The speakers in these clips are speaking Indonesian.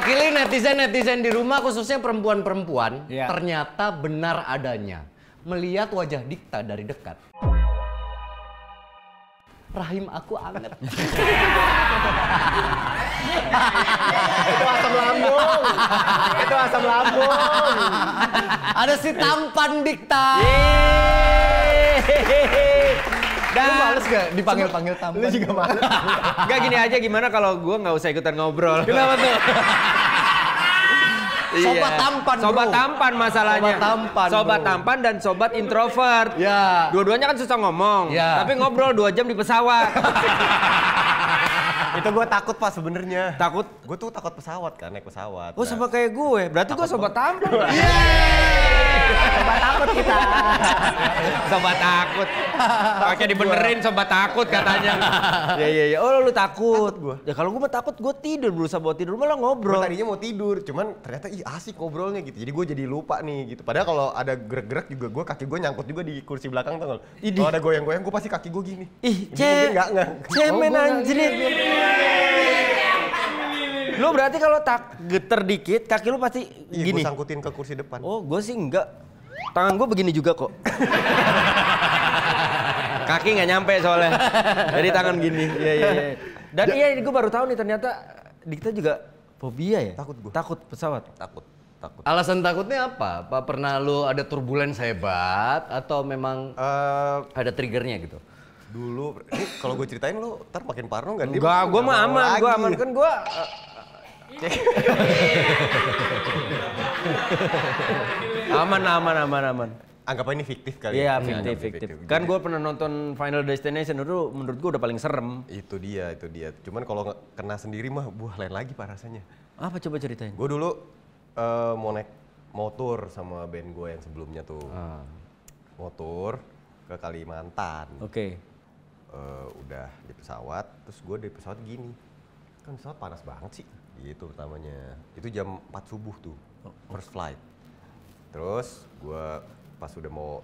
Mewakili netizen-netizen di rumah, khususnya perempuan-perempuan, ternyata benar adanya. Melihat wajah Dikta dari dekat, rahim aku anget. Itu asam lambung. Itu asam lambung. Ada si tampan Dikta. Lu males gak dipanggil-panggil tampan? Lu juga males. Gak gini aja, gimana kalau gue gak usah ikutan ngobrol? Kenapa tuh? Sobat tampan, bro. Sobat tampan masalahnya. Sobat tampan, Sobat bro. tampan dan sobat introvert. Ya. Dua-duanya kan susah ngomong. Ya. Tapi ngobrol 2 jam di pesawat. Itu gue takut Pak sebenarnya. Takut? Gue tuh takut pesawat kan, naik pesawat. Oh sama kayak gue, berarti gue sobat tampan. Sobat takut kita. Sobat takut. Pakai dibenerin sobat takut katanya. Iya. Oh lu takut. Takut gua. Ya kalau gue mah takut, gue tidur, berusaha buat tidur, malah Gue ngobrol. tadinya mau tidur, cuman ternyata asik ngobrolnya gitu. Jadi gue jadi lupa nih gitu. Padahal kalau ada gerak-gerak juga kaki gue nyangkut juga di kursi belakang tuh. Kalau ada goyang-goyang gue pasti kaki gue gini. Ih, Enggak. cemen anjrit. Lu berarti kalau tak geter dikit, kaki lu pasti Iya, gini. gue sangkutin ke kursi depan. Oh, gue sih enggak. Tangan gue begini juga kok. Kaki nggak nyampe soalnya. Jadi tangan gini. Iya. Dan gue baru tahu nih ternyata Dikta juga fobia ya? Takut gue. Takut pesawat? Takut. Alasan takutnya apa? Apa pernah lu ada turbulens hebat atau memang ada triggernya gitu? Dulu, ini kalau gue ceritain lo ntar makin parno nggak? Enggak, gue mah aman. Gue aman kan gue. Aman. Anggap ini fiktif kali. Iya, ya? fiktif. Kan gue pernah nonton Final Destination dulu, menurut gue udah paling serem. Itu dia. Cuman kalau kena sendiri mah, lain lagi Pak rasanya. Apa coba ceritain? Gue dulu mau naik motor sama band gue yang sebelumnya tuh. Motor ke Kalimantan. Oke. Udah di pesawat, terus gue di pesawat gini. Kan pesawat panas banget sih. Gitu pertamanya. Itu jam 4 subuh tuh, first flight. Terus gue pas udah mau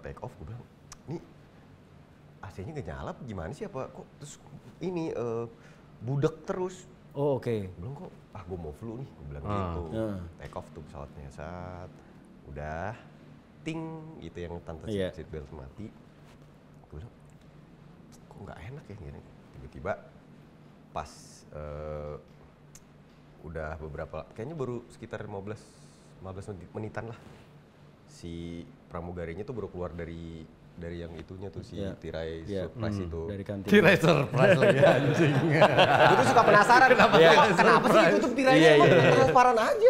take off, gue bilang, nih AC-nya gak nyala gimana sih apa? Kok terus ini budek terus. Oh oke. Belum kok, gue mau flu nih, gue bilang gitu. Take off tuh pesawatnya, saat udah ting gitu yang tante seatbelt mati. Gue bilang, kok nggak enak ya gini. Tiba-tiba pas udah beberapa, kayaknya baru sekitar 15 menitan lah. Si pramugarinya tuh baru keluar dari yang itunya tuh si tirai surprise itu. Dari kantin. Tirai surprise lagi anjing. Gue tuh suka penasaran kenapa sih ditutup tirainya? Emang transparan aja.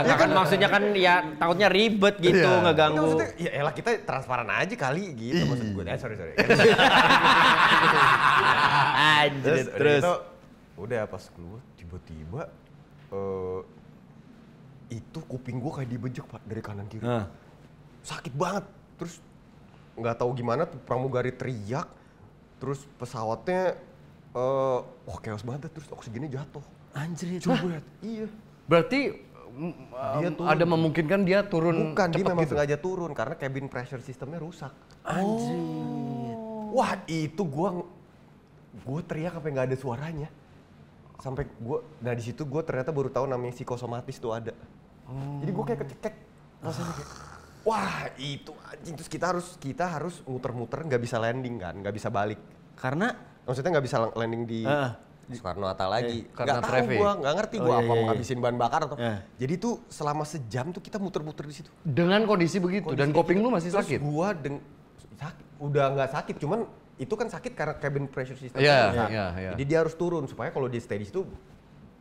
Ya kan maksudnya kan ya takutnya ribet gitu, ngeganggu. Maksudnya ya elah kita transparan aja kali gitu maksud gue. Sorry. Anjir, terus. Itu, udah pas keluar tiba-tiba itu kuping gue kayak dibejek Pak dari kanan kiri. Sakit banget. Terus nggak tahu gimana tuh pramugari teriak. Terus pesawatnya wah chaos banget, terus oksigennya jatuh. Anjir. Coba iya. Berarti ada memungkinkan dia turun Bukan, dia cepet memang gitu? sengaja turun karena cabin pressure sistemnya rusak. Anjir. Wah itu gue teriak sampai nggak ada suaranya. Sampai nah di situ gue ternyata baru tahu namanya psikosomatis tuh ada. Jadi gue kayak kecekek rasanya kayak, wah itu anjing. Terus kita harus muter-muter, nggak bisa landing kan, nggak bisa balik. Karena Maksudnya nggak bisa landing di Soekarno-Hatta lagi. karena Nggak tahu traffic. nggak ngerti gue apa ngabisin bahan bakar atau. Jadi tuh selama sejam tuh kita muter-muter di situ. Dengan kondisi begitu dan kuping lu masih sakit? Terus gua udah nggak sakit, cuman itu kan sakit karena cabin pressure system. Iya. Jadi dia harus turun supaya kalau dia stay di situ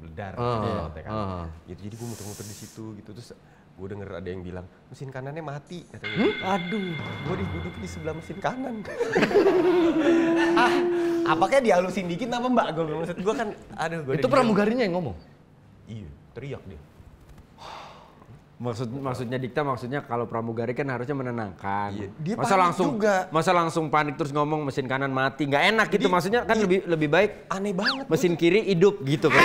beledar. Kan. Gitu, jadi gua muter-muter di situ gitu, terus gua denger ada yang bilang mesin kanannya mati katanya. aduh, Gua duduk di sebelah mesin kanan. Apakah dihalusin dikit apa Mbak? Maksud gua kan, Itu pramugarinya yang ngomong? Iya, teriak dia. maksudnya Dikta maksudnya kalau pramugari kan harusnya menenangkan. Iya, dia Masa panik langsung juga. Masa langsung panik terus ngomong mesin kanan mati, nggak enak gitu. Maksudnya kan lebih baik Aneh banget. mesin kiri hidup gitu kan.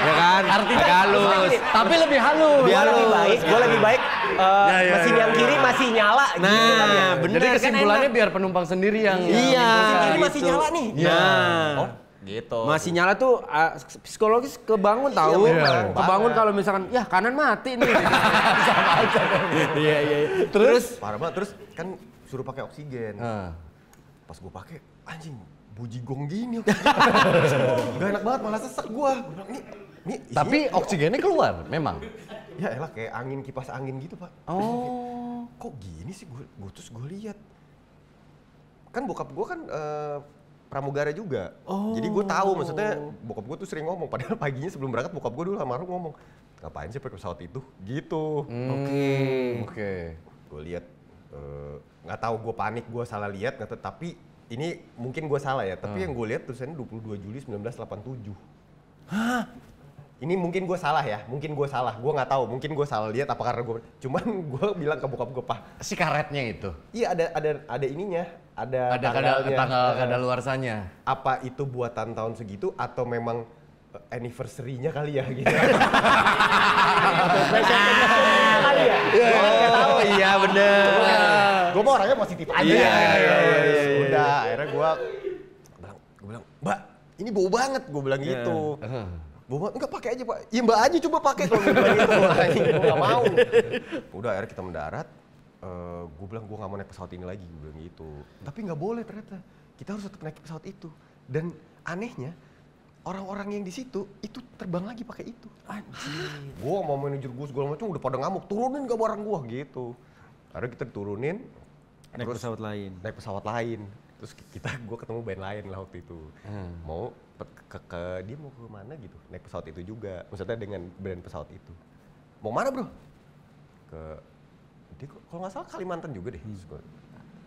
Ya kan? Artinya agak halus. tapi lebih halus. Gue lebih baik mesin yang kiri masih nyala gitu kan ya. Bener Jadi kan kesimpulannya enak. biar penumpang sendiri yang Iya. Mesin kiri gitu. masih nyala nih. Nah. Oh, gitu. Masih nyala tuh psikologis kebangun tahu. Iya, kebangun kalau misalkan ya kanan mati nih. Sama aja. Iya. Terus parah banget. Terus kan suruh pakai oksigen. Pas gue pakai anjing bujigong gini oksigen. Gak enak banget malah sesek gue. Nih Tapi oksigennya keluar memang. Ya elah kayak angin kipas angin gitu pak. Oh. Kok gini sih gue terus gue lihat. Kan bokap gue kan pramugara juga. Jadi gue tahu maksudnya bokap gue tuh sering ngomong. Padahal paginya sebelum berangkat bokap gue dulu almarhum ngomong. Ngapain sih pakai pesawat itu? Gitu. Oke. Gue lihat nggak tahu gue panik gue salah lihat nggak tahu. Tapi ini mungkin gue salah ya. Tapi yang gue lihat tulisannya 22 Juli 1987. Hah? Ini mungkin gue salah ya, mungkin gue salah, gue nggak tahu, mungkin gue salah lihat apa karena gue, cuman gue bilang ke bokap gue, Pak, Si karetnya itu. iya ada ininya, ada Ada tanggal kadaluarsanya. Apa itu buatan tahun segitu atau memang anniversary-nya kali ya gitu. Kali ya? Nggak tahu. Iya bener. Gue mau orangnya positif aja. Iya. Udah, akhirnya gue bilang, Mbak, ini bau banget, gue bilang gitu. Bawa enggak pakai aja pak, iya mbak aja coba pakai kalau bilang gitu, gue nggak mau. Udah akhirnya kita mendarat, gue bilang gue nggak mau naik pesawat ini lagi, gue bilang gitu. Tapi nggak boleh ternyata, kita harus tetap naik pesawat itu. Dan anehnya orang-orang yang di situ itu terbang lagi pakai itu. Anjir. Gue mau manajer gue segala macam udah pada ngamuk, turunin gak barang gue gitu. Akhirnya kita turunin, Naik pesawat lain. Naik pesawat lain. Terus gue ketemu band lain lah waktu itu. Mau dia mau ke mana gitu, naik pesawat itu juga, maksudnya dengan brand pesawat itu. Mau mana bro? Dia kalau nggak salah Kalimantan juga deh.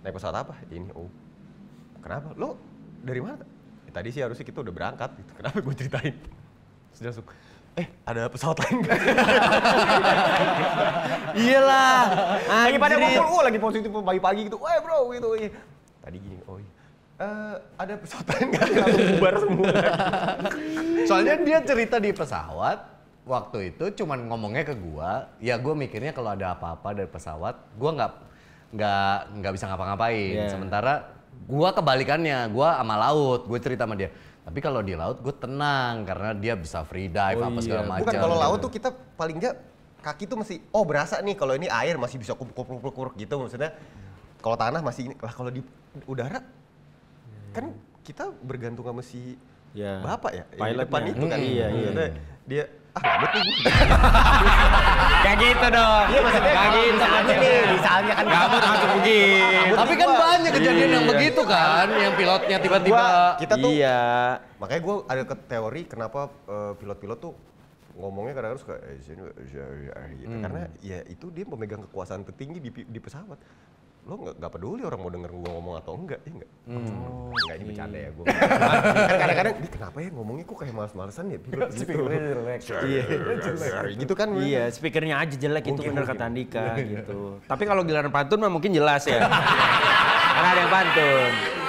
Naik pesawat apa? Ini, kenapa? Lo dari mana? Tadi sih harusnya kita udah berangkat gitu, kenapa gue ceritain? Terus dia langsung, ada pesawat lain gak? Iyalah. Lagi pada ngumpul, lagi positif pagi-pagi gitu, bro gitu. Tadi gini, ada pesawat lain nggak? Langsung bubar semua. Soalnya dia cerita di pesawat, waktu itu cuman ngomongnya ke gua, ya gua mikirnya kalau ada apa-apa dari pesawat, gua nggak bisa ngapa-ngapain. Sementara gua kebalikannya, gua sama laut, gua cerita sama dia. Tapi kalau di laut gua tenang karena dia bisa free dive apa segala macam. Bukan kalau laut tuh kita paling nggak kaki tuh masih, berasa nih kalau ini air masih bisa kuruk gitu maksudnya. Kalau tanah masih ini, lah kalau di udara kan kita bergantung sama si bapak ya, pilot depan itu kan. Iya. Dia ngamut nih gue. Kayak gitu dong. Iya maksudnya kayak gitu aja nih, misalnya kan ngamut langsung begini. Tapi kan banyak kejadian yang begitu kan, yang pilotnya tiba-tiba. Kita tuh, makanya gue ada ke teori kenapa pilot-pilot tuh ngomongnya kadang-kadang suka gitu. Karena ya itu dia memegang kekuasaan tertinggi di pesawat. Lo nggak peduli orang mau denger gue ngomong atau enggak, ya enggak? Enggak, ini bercanda ya gue. Kan kadang-kadang, kenapa ya ngomongnya kok kayak males-malesan ya? Gitu kan. Iya, speakernya aja jelek itu bener kata Andika gitu. Tapi kalau giliran pantun mah mungkin jelas ya. Karena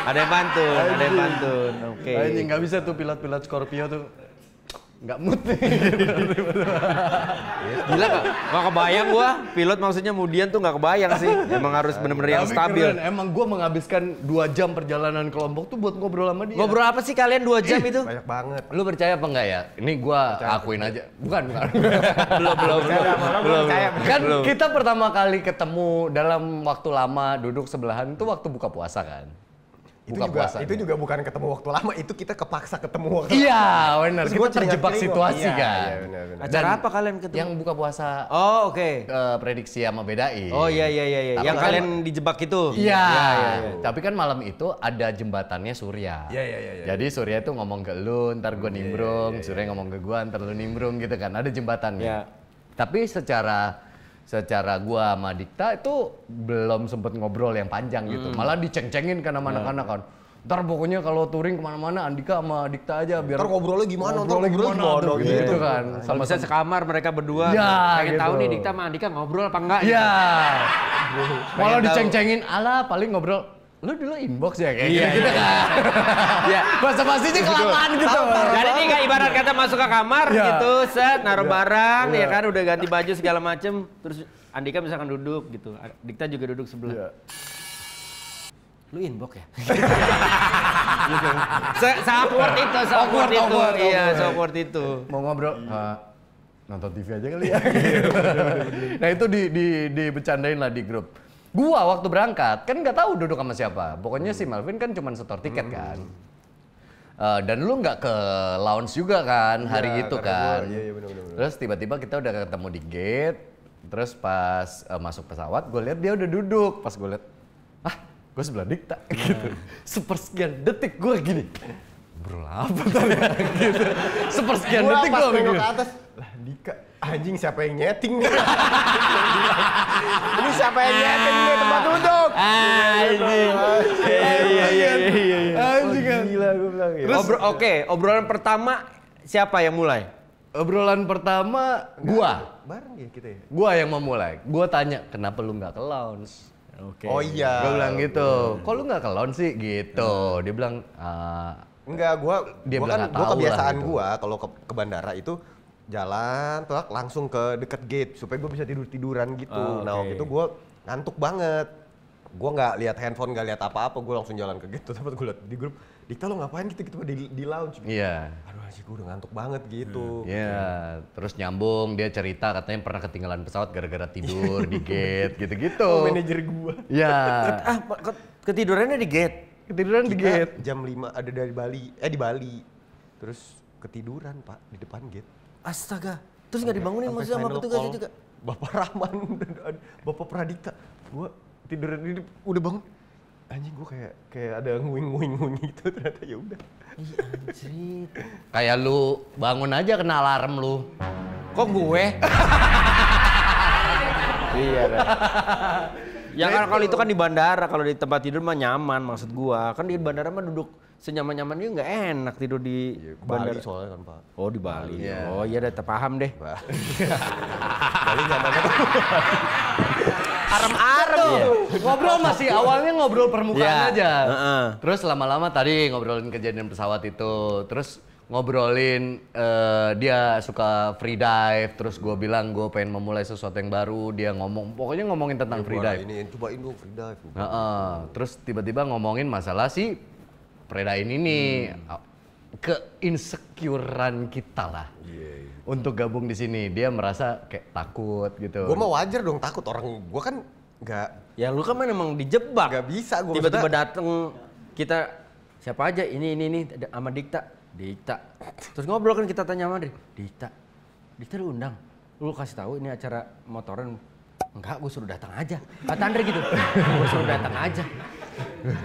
ada yang pantun. Oke. Anjing nggak bisa tuh pilot-pilot Scorpio tuh. Nggak mood nih. Gila nggak kebayang gua, pilot maksudnya kemudian tuh nggak kebayang sih. Emang harus bener-bener yang stabil. Keren. Emang gua menghabiskan 2 jam perjalanan kelompok tuh buat ngobrol sama dia. Ngobrol apa sih kalian 2 jam itu? Banyak banget. Lu percaya apa enggak ya? Ini gua akuin aja. Bukan. Belum. Kan kita pertama kali ketemu dalam waktu lama duduk sebelahan itu waktu buka puasa kan. Itu juga bukan ketemu waktu lama, itu kita kepaksa ketemu waktu Iya, benar. Terus Kita gua terjebak situasi kan. Iya, benar. Acara apa kalian ketemu? Yang buka puasa. Oh, oke. Prediksi sama bedain. Oh iya. Yang kan- kalian dijebak itu. Iya. Tapi kan malam itu ada jembatannya Surya. Iya. Jadi Surya itu ngomong ke lu, ntar gua nimbrung. Surya ngomong ke gua, ntar lu nimbrung gitu kan. Ada jembatannya. Iya. Tapi secara gua sama Dikta itu belum sempet ngobrol yang panjang gitu. Malah diceng-cengin kan sama anak-anak kan. Ntar pokoknya kalau touring kemana-mana Andika sama Dikta aja biar Ntar ngobrolnya gimana, gitu kan. Sama saya sekamar mereka berdua. Ya, pengen gitu. tahu nih Dikta sama Andika ngobrol apa enggak. Iya. Malah tahu. diceng-cengin, alah paling ngobrol. Lu dulu inbox ya kayak gitu kan. Iya. Basa-basinya kelamaan gitu. Jadi ini kayak ibarat kata masuk ke kamar Iya. gitu, set naruh barang ya kan udah ganti baju segala macem, terus Andika misalkan duduk gitu, Dikta juga duduk sebelah. lu inbox ya? Se-awkward itu, se-awkward itu. Iya, se-awkward itu. Mau ngobrol, nonton TV aja kali ya. Nah itu dibecandain lah di grup. Gua waktu berangkat, kan nggak tahu duduk sama siapa. Pokoknya si Melvin kan cuma setor tiket kan. Dan lu nggak ke lounge juga kan hari itu kan. Iya, bener. Terus tiba-tiba kita udah ketemu di gate. Terus pas masuk pesawat, gue lihat dia udah duduk. Pas gue lihat, gue sebelah Dikta gitu. Sepersekian detik gue gini. Bro apa tadi gitu. Sepersekian detik gue nengok ke atas. Lah Dika, anjing siapa yang nyeting nih? Ini siapa yang nyeting nih tempat duduk? Anjing. Iya. Anjing kan. Gila gue bilang ya. Terus, obrolan pertama siapa yang mulai? Obrolan pertama gua. Bareng ya kita ya? Gua yang memulai. Gua tanya, kenapa lu nggak ke lounge? Oke. Oh iya. Gua bilang gitu. Kok lu nggak ke lounge sih? Gitu. Dia bilang, Enggak, Dia gua bilang kan nggak tahu lah kebiasaan gitu. gua kalau ke bandara itu jalan tuh langsung ke deket gate supaya gua bisa tiduran gitu. Oh, Nah oke. waktu itu gua ngantuk banget. Gua nggak lihat handphone, nggak lihat apa-apa, gua langsung jalan ke gate. Terus gua lihat di grup, Dikta lo ngapain gitu di lounge? iya. Aduh anjing gua udah ngantuk banget gitu. Iya, terus nyambung dia cerita katanya pernah ketinggalan pesawat gara-gara tidur di gate gitu-gitu. Oh, manajer gua. Iya, Ketidurannya di gate. ketiduran di gate. Jam 5 ada dari Bali, di Bali. Terus ketiduran Pak di depan gate. Astaga. Terus nggak dibangunin Sampai maksudnya sama final petugasnya call, juga? Bapak Rahman dan Bapak Pradikta. Gua tiduran ini udah bangun. Anjing gua kayak ada nguing gitu ternyata ya udah. Iya anjir. Kayak lu bangun aja kena alarm lu. Kok gue? Iya kan. Ya kan kalau itu kan di bandara, kalau di tempat tidur mah nyaman maksud gua. Kan di bandara mah duduk senyaman-nyamannya nggak enak tidur di Bali bandara. soalnya kan Pak. Oh di Bali. Iya. Oh iya deh, paham deh. Bali nyamannya tuh. Arem-arem ya. Ngobrol masih awalnya ngobrol permukaan Iya. aja. Heeh. Terus lama-lama tadi ngobrolin kejadian pesawat itu. Terus ngobrolin dia suka free dive. Terus gue bilang gue pengen memulai sesuatu yang baru. Dia ngomong, pokoknya ngomongin tentang free dive. Ini cobain dong free dive. Terus tiba-tiba ngomongin masalah si Predain ini. Keinsecurean kita lah. Untuk gabung di sini. Dia merasa kayak takut gitu. Gua mah wajar dong takut, orang gua kan nggak Ya lu kan memang dijebak. nggak bisa gua Tiba-tiba maksudnya- dateng kita siapa aja ini ada sama Dikta. Terus ngobrol kan kita tanya sama dia. Dikta lu undang. Lu kasih tahu ini acara motoran. Enggak, gue suruh datang aja. Kata Andre gitu. Gue suruh datang aja.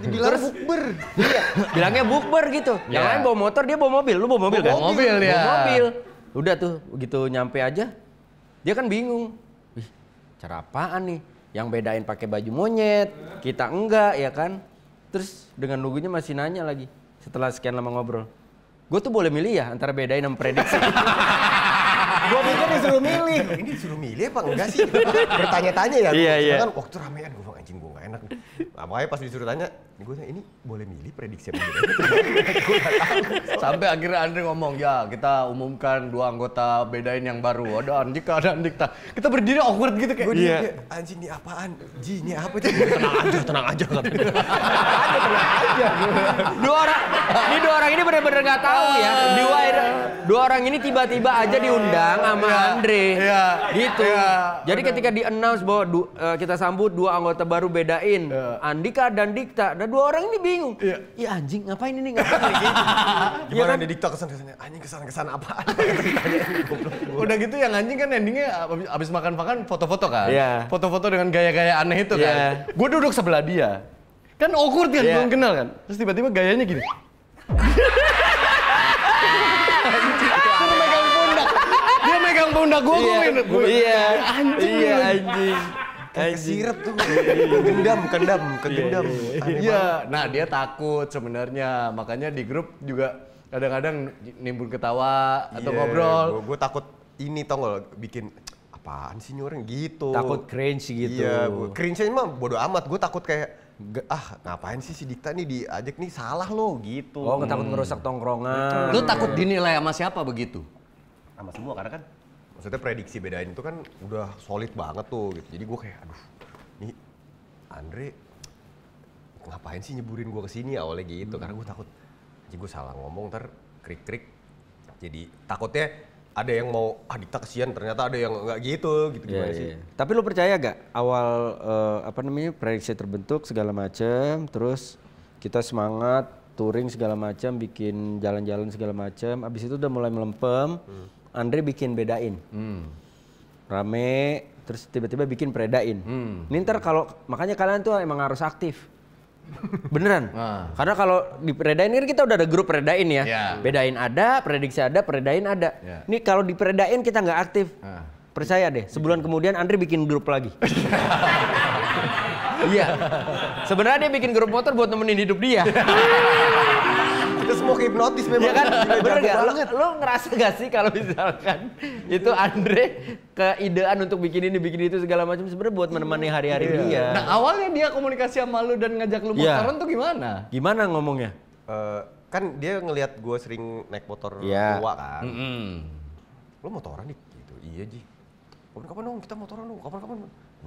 dibilang bukber. Iya, bilangnya bukber gitu. Yang Ya. lain bawa motor, dia bawa mobil. Lu bawa mobil kan? Bawa mobil, ya. Bawa mobil. Udah tuh, begitu nyampe aja. Dia kan bingung. Wih, cara apaan nih? Yang bedain pakai baju monyet, kita enggak ya kan? Terus dengan nunggunya masih nanya lagi. Setelah sekian lama ngobrol. Gue tuh boleh milih ya antara bedain sama prediksi. Gua pikir disuruh milih. Ini disuruh milih apa enggak sih? Bertanya-tanya ya. Iya, iya. Kan waktu ramean gua bilang, anjing gua enggak enak. Nah, makanya pas disuruh tanya, gua tanya ini boleh milih prediksi apa bedanya? Sampai akhirnya Andre ngomong, ya kita umumkan 2 anggota bedain yang baru. Ada Andika, ada Andikta. Kita berdiri awkward gitu kayak. Gua dia, anjing ini apaan? Ji, ini apa itu? Tenang aja kan. Dua orang ini benar-benar nggak tahu ya. Dua orang ini tiba-tiba aja diundang sama Iya, Andre. iya, Gitu. iya, Jadi ketika di-announce bahwa kita sambut 2 anggota baru bedain, Andika dan Dikta. Dan 2 orang ini bingung. Iya. Iya anjing ngapain ini ngapain gitu. Gimana nih dikta kesan-kesannya? Anjing kesan-kesan apaan? Udah gitu yang anjing kan endingnya abis makan foto-foto kan? Iya. Foto-foto dengan gaya-gaya aneh itu Iya. kan? Gue duduk sebelah dia. Kan awkward kan, Iya. belum kenal kan? Terus tiba-tiba gayanya gini. Dia megang pundak gue, Iya. anjing. Iya anjing. Kesirep tuh. Kegendam. Aneh Iya, nah dia takut sebenarnya. Makanya di grup juga kadang-kadang nimbun ketawa atau ngobrol. Gue takut ini tau gak bikin apaan sih ini orang gitu. Takut cringe gitu. Iya, cringe-nya mah bodo amat. Gue takut kayak ngapain sih si Dikta nih diajak nih salah lo gitu. Oh, takut ngerusak tongkrongan. Lu takut dinilai sama siapa begitu? Sama semua karena kan maksudnya prediksi bedain itu kan udah solid banget tuh gitu. Jadi gue kayak aduh, nih Andre ngapain sih nyeburin gue kesini awalnya gitu, karena gue takut aja gue salah ngomong ntar krik-krik. Jadi takutnya ada yang mau Dikta kesian, ternyata ada yang nggak gitu gimana sih. Tapi lu percaya gak awal prediksi terbentuk segala macam, terus kita semangat touring segala macam, bikin jalan-jalan segala macam, abis itu udah mulai melempem, Andre bikin bedain, rame, terus tiba-tiba bikin predain. Ini ntar kalau makanya kalian tuh emang harus aktif. Beneran. Karena kalau di Predain ini kita udah ada grup Predain ya. Bedain ada, prediksi ada, Predain ada. Ini kalau di Predain kita nggak aktif. Percaya deh, sebulan kemudian Andre bikin grup lagi. Iya. Sebenarnya dia bikin grup motor buat nemenin hidup dia. Kita semua hipnotis memang. Iya kan? Bener gak? Lo ngerasa gak sih kalau misalkan itu Andre keidean untuk bikin ini, bikin itu segala macam sebenarnya buat menemani hari-hari dia. Nah awalnya dia komunikasi sama lu dan ngajak lu motoran tuh gimana? Gimana ngomongnya? Kan dia ngelihat gue sering naik motor tua kan. Lo motoran nih? Gitu. Iya Ji. Kapan-kapan dong kita motoran dong, kapan-kapan.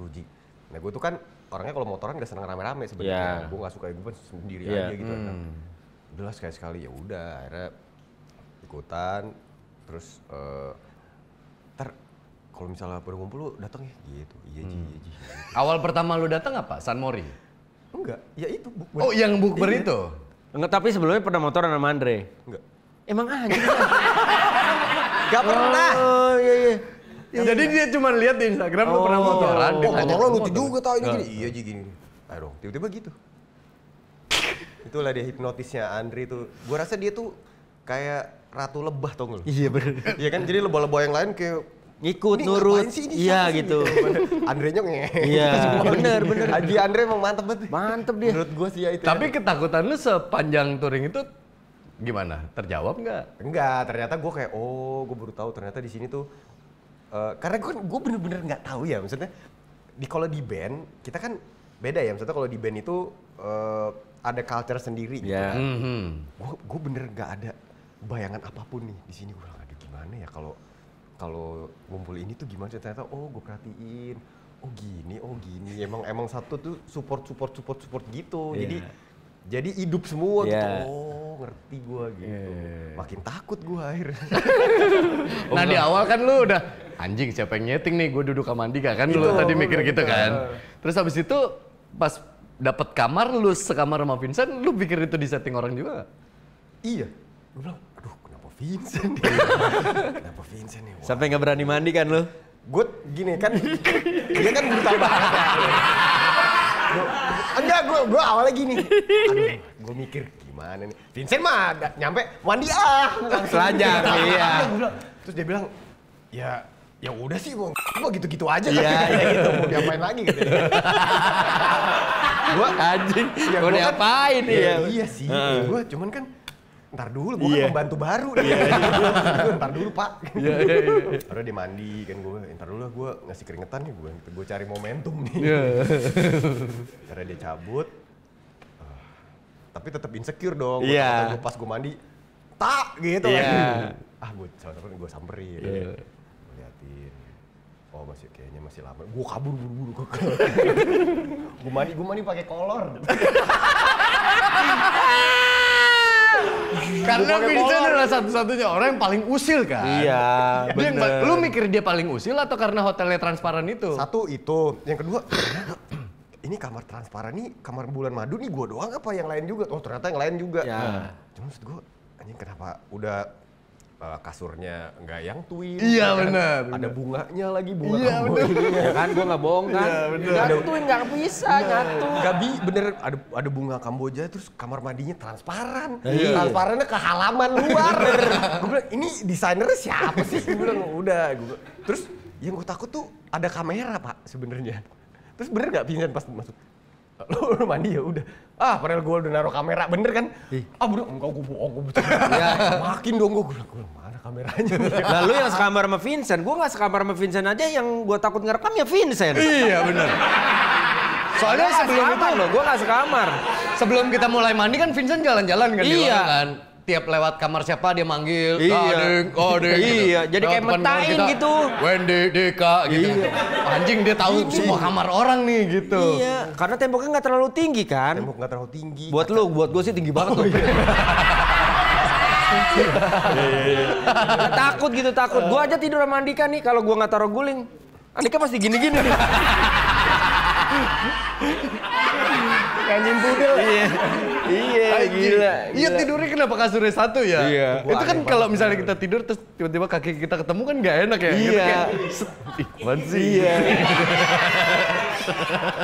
Ji. Nah gue tuh kan orangnya kalau motoran gak seneng rame-rame sebenarnya. Gue gak suka, gue sendiri aja gitu kan. Udahlah sekali-sekali, ya udah akhirnya ikutan. Terus ntar kalau misalnya pada ngumpul lu datang ya gitu. Iya Ji, iya Ji. Awal pertama lu datang apa? San Mori? Enggak, ya itu bukber. Oh yang bukber itu? Enggak, tapi sebelumnya pernah motoran sama Andre? Enggak. Emang anjing? Gak pernah. Oh iya. Jadi dia cuma lihat di Instagram lu pernah motoran. Motor lo lucu juga tau ini gini. Iya Ji gini. Ayo dong, tiba-tiba gitu. Itulah dia hipnotisnya Andre tuh. Gue rasa dia tuh kayak ratu lebah tau gak lu? Iya bener. Iya kan, jadi lebah-lebah yang lain kayak ngikut, nurut. Iya gitu. Andre-nya Iya, bener. Haji Andre emang mantep banget. Mantep dia. Menurut gue sih ya itu. Tapi ketakutan lu sepanjang touring itu gimana? Terjawab nggak? Enggak, ternyata gue kayak gue baru tahu ternyata di sini tuh karena gue bener-bener nggak tahu ya, maksudnya kalau di band kita kan beda ya, maksudnya kalau di band itu ada culture sendiri gitu kan. Gue bener nggak ada bayangan apapun nih di sini. Gue bilang aduh gimana ya kalau ngumpul ini tuh gimana, ternyata gue perhatiin oh gini emang satu tuh support gitu. Jadi hidup semua gitu. Ngerti gue gitu. Makin takut gue akhirnya. Nah di awal kan lu udah anjing siapa yang nyeting nih, gue duduk sama Andika kan, lu tadi mikir gitu kan. Terus habis itu pas dapet kamar, lu sekamar sama Vincent, lu pikir itu disetting orang juga gak? Iya. Gue bilang aduh kenapa Vincent nih? Kenapa Vincent nih? Sampai nggak berani mandi kan lu? Gue gini kan, dia kan brutal banget ya. Enggak, gue awalnya gini. Aduh, gue mikir gimana nih. Vincent mah nyampe mandi langsung Selajang, iya. Terus dia bilang, ya udah sih, gue gitu-gitu aja kan. Iya gitu, mau diapain lagi gitu. Gue Anjing, mau diapain ya? Iya sih, gue cuman kan ntar dulu, gue kan pembantu baru nih. Ntar dulu Pak. Baru dia mandi kan, gue ntar dulu lah gue ngasih keringetan nih, gue cari momentum nih. Karena dia cabut, tapi tetap insecure dong. Pas gue mandi, tak gitu kan. Gue samperin. Gue liatin, oh kayaknya masih lama. Gue kabur buru-buru. Gue mandi pakai kolor. Karena Vincent adalah satu-satunya orang yang paling usil kan? Iya, bener. Lu mikir dia paling usil atau karena hotelnya transparan itu? Satu itu, yang kedua, ini kamar transparan nih, kamar bulan madu nih gue doang apa yang lain juga? Oh ternyata yang lain juga. Cuma maksud gue, anjing kenapa udah kasurnya nggak yang twin? Iya kan? benar. Ada bunganya lagi, bunga iya, kamboja. Ya kan, gue nggak bohong kan? Iya bener. Nyatuin nggak bisa nyatu. Bener ada bunga kamboja, terus kamar mandinya transparan. Transparannya ke halaman luar. Gue bilang ini desainernya siapa sih? Gue bilang udah. Terus yang gue takut tuh ada kamera Pak sebenarnya. Terus bener nggak Vincent pas masuk? Lu mandi ya udah. Padahal gue udah naruh kamera, bener kan? Bener, enggak gue bohong, gue makin dong gue bilang mana kameranya? Lalu yang sekamar sama Vincent, gue nggak sekamar sama Vincent aja, yang gue takut ngerekam ya Vincent. Iya bener. Soalnya sebelum itu loh, gue nggak sekamar. Sebelum kita mulai mandi kan Vincent jalan-jalan kan di luar kan. tiap lewat kamar siapa dia manggil. Iya. Gading. Iya, jadi kayak Teman-teman metain kita, gitu. Wendy, Deka gitu. Anjing dia tahu semua kamar orang nih gitu. Iya, karena temboknya nggak terlalu tinggi kan. Tembok nggak terlalu tinggi. Buat gue sih tinggi banget tuh. Takut gitu, takut. Gue aja tidur sama Andika nih, kalau gue nggak taruh guling, Andika pasti gini-gini nih. Kayak nyimpudel. Iya, gila. Iya tidurnya kenapa kasurnya satu ya? Iya. Itu kan kalau misalnya kita tidur terus tiba-tiba kaki kita ketemu kan nggak enak ya? Iya. Kayak, "Ih, sih?" Iya.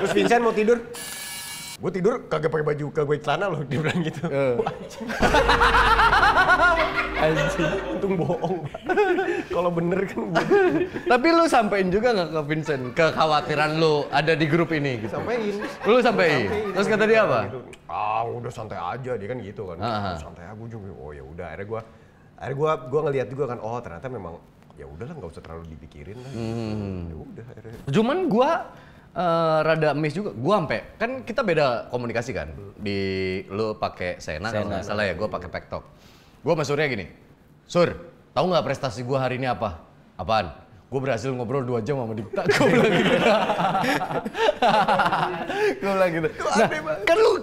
Terus Vincent mau tidur. Gue tidur kagak pakai baju, kagak celana loh, dia bilang gitu. Anjing. Untung bohong. Kalau bener kan Tapi lu sampein juga nggak ke Vincent kekhawatiran lu ada di grup ini gitu? sampein. Lu sampein. Terus kata dia apa? Gitu. Udah santai aja, dia kan gitu kan. Santai aja, gue juga. Oh ya udah, akhirnya gue ngeliat juga kan, oh ternyata memang ya udahlah nggak usah terlalu dipikirin lah. Ya udah akhirnya. Cuman gua rada miss juga. Gua sampai kan kita beda komunikasi kan. Di lu pakai Sena kalau nggak salah ya, gua pakai Pektok. Gua sama Surya gini. Sur, tahu nggak prestasi gua hari ini apa? Apaan? Gue berhasil ngobrol 2 jam sama Dikta. Gue bilang gitu. Gue bilang gitu. Nah,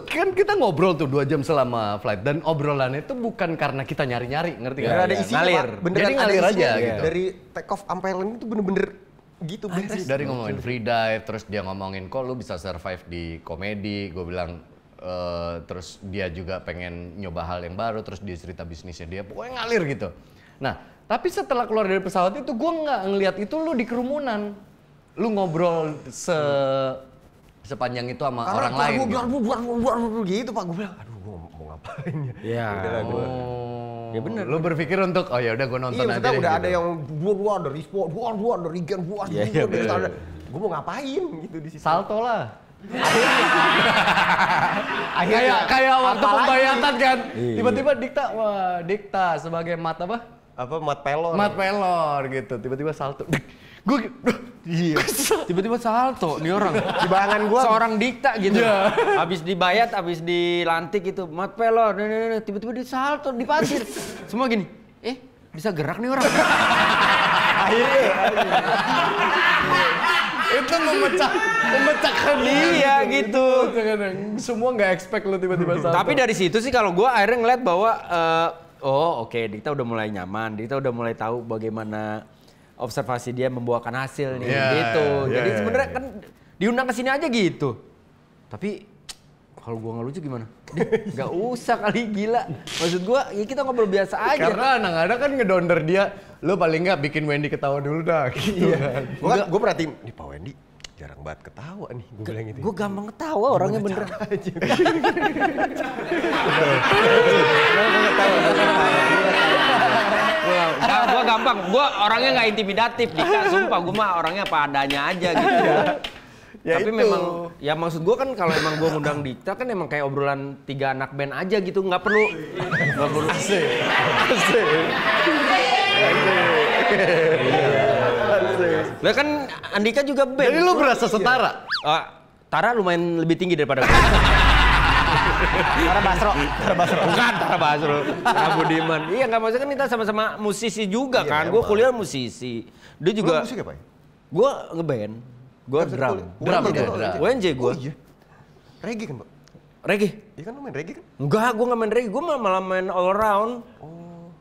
kan kita ngobrol tuh 2 jam selama flight dan obrolannya itu bukan karena kita nyari-nyari, ngerti nggak? Ada isinya, ngalir. Pak. Beneran Jadi ngalir ada aja isinya. gitu. Dari take off sampai landing itu bener-bener gitu beres. Dari ngomongin free dive, terus dia ngomongin kok lu bisa survive di komedi, gue bilang terus dia juga pengen nyoba hal yang baru, terus dia cerita bisnisnya dia, pokoknya ngalir gitu. Nah, tapi setelah keluar dari pesawat itu gue nggak ngelihat itu lu di kerumunan, lu ngobrol sepanjang itu sama orang lain. Buar gitu Pak, gue bilang, aduh gue mau ngapain ya? Iya. Ya bener. Lu berpikir untuk oh ya udah gue nonton aja. Iya, deh, udah gitu. ada yang buar dari sport, buar dari Regen, buar. Gue mau ngapain gitu di situ. Salto lah. kayak waktu pembayatan kan. Tiba-tiba Dikta sebagai mat apa? Apa mat pelor? Mat pelor gitu. Tiba-tiba salto. Gue Iya. Tiba-tiba salto nih orang. Di bayangan gue. Seorang Dikta gitu. Habis dibayat, habis dilantik gitu. Mat pelor. Tiba-tiba dia salto di pasir. Semua gini. Bisa gerak nih orang. Akhirnya. itu memecahkan Iya gitu. Semua nggak expect lu tiba-tiba salto. Tapi dari situ sih kalau gue akhirnya ngeliat bahwa oke, Dikta udah mulai nyaman. Dikta udah mulai tahu bagaimana observasi dia membuahkan hasil nih gitu. Jadi sebenarnya kan diundang ke sini aja gitu. Tapi kalau gua nggak lucu gimana? Nggak usah kali, gila. Maksud gua ya kita ngobrol biasa aja. Karena anak-anak kan ngedonder dia, lu paling nggak bikin Wendy ketawa dulu dah gitu kan. Gue perhatiin, nih Pak Wendy jarang banget ketawa nih, gue bilang gitu. Gue gampang ketawa orangnya beneran. Gue gampang, gue orangnya nggak intimidatif, Dika, sumpah gue mah orangnya apa adanya aja gitu. Ya Tapi itu. memang, ya maksud gue kan kalau emang gue ngundang Dikta kan emang kayak obrolan 3 anak band aja gitu, nggak perlu. Asik. Lah kan Andika juga band. Jadi lu berasa setara? Tara lumayan lebih tinggi daripada gue. Tara Basro. Bukan Tara Basro. Tara Budiman. Iya nggak maksudnya kan kita sama-sama musisi juga kan. Gue kuliah musisi. Dia juga. Musik apa ya? Gue ngeband. Gue drum. Drum. UNJ gue. Oh iya. Reggae kan Pak? Reggae. Iya kan lu main reggae kan? Enggak, gue nggak main reggae. Gue malah main all around.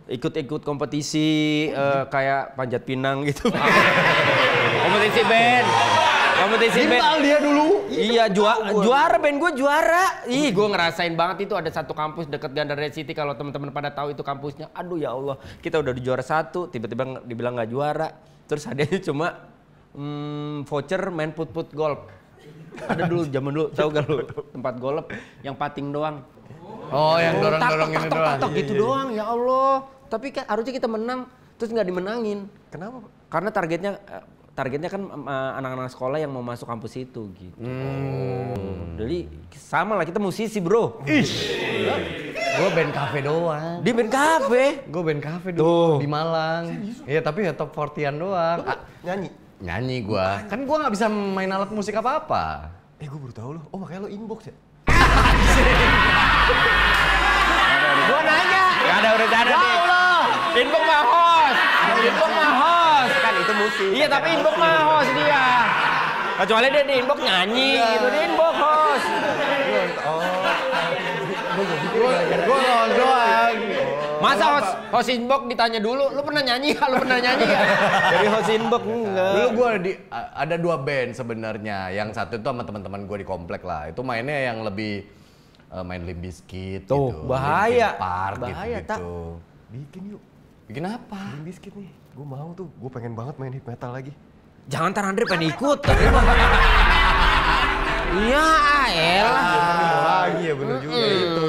Ikut-ikut kompetisi kayak panjat pinang gitu. Kompetisi band. Kompetisi band. Gimbal dia dulu. Iya, juara band gue juara. Ih, gue ngerasain banget itu ada satu kampus deket Gandaria City. Kalau teman-teman pada tahu itu kampusnya. Aduh ya Allah, kita udah di juara 1, tiba-tiba dibilang nggak juara. Terus hadiahnya cuma voucher main put-put golf. Ada dulu, zaman dulu, tahu gak lu? Tempat golf yang pating doang. Oh, yang dorong-dorong ini doang. Tatok gitu doang, ya Allah. Tapi kan harusnya kita menang, terus nggak dimenangin. Kenapa Pak? Karena targetnya kan anak-anak sekolah yang mau masuk kampus itu gitu. Jadi sama lah, kita musisi bro. Gue band cafe doang. Di band cafe. Gue band cafe dulu di Malang. Iya tapi ya top 40-an doang. Nyanyi? Nyanyi gue. Kan gue nggak bisa main alat musik apa-apa. Gue baru tahu loh. Oh makanya lo inbox ya? Gua nanya. Gak ada Iya tapi inbox mah host dia. Kecuali dia di inbox nyanyi gitu, di inbox host. Gue lawan doang. Masa host inbox ditanya dulu, lu pernah nyanyi gak? Lu pernah nyanyi gak? Jadi host inbox enggak. Dulu gue ada 2 band sebenarnya. Yang satu itu sama teman-teman gue di komplek lah. Itu mainnya yang lebih main Limp Bizkit Tuh, gitu. bahaya. Linkin Park Bahaya, gitu, tak. Bikin yuk. Bikin apa? Limp Bizkit nih. Gue mau tuh. Gue pengen banget main hip metal lagi. Jangan ntar Andre pengen ikut. Iya, elah. Lagi ya bener juga. Itu.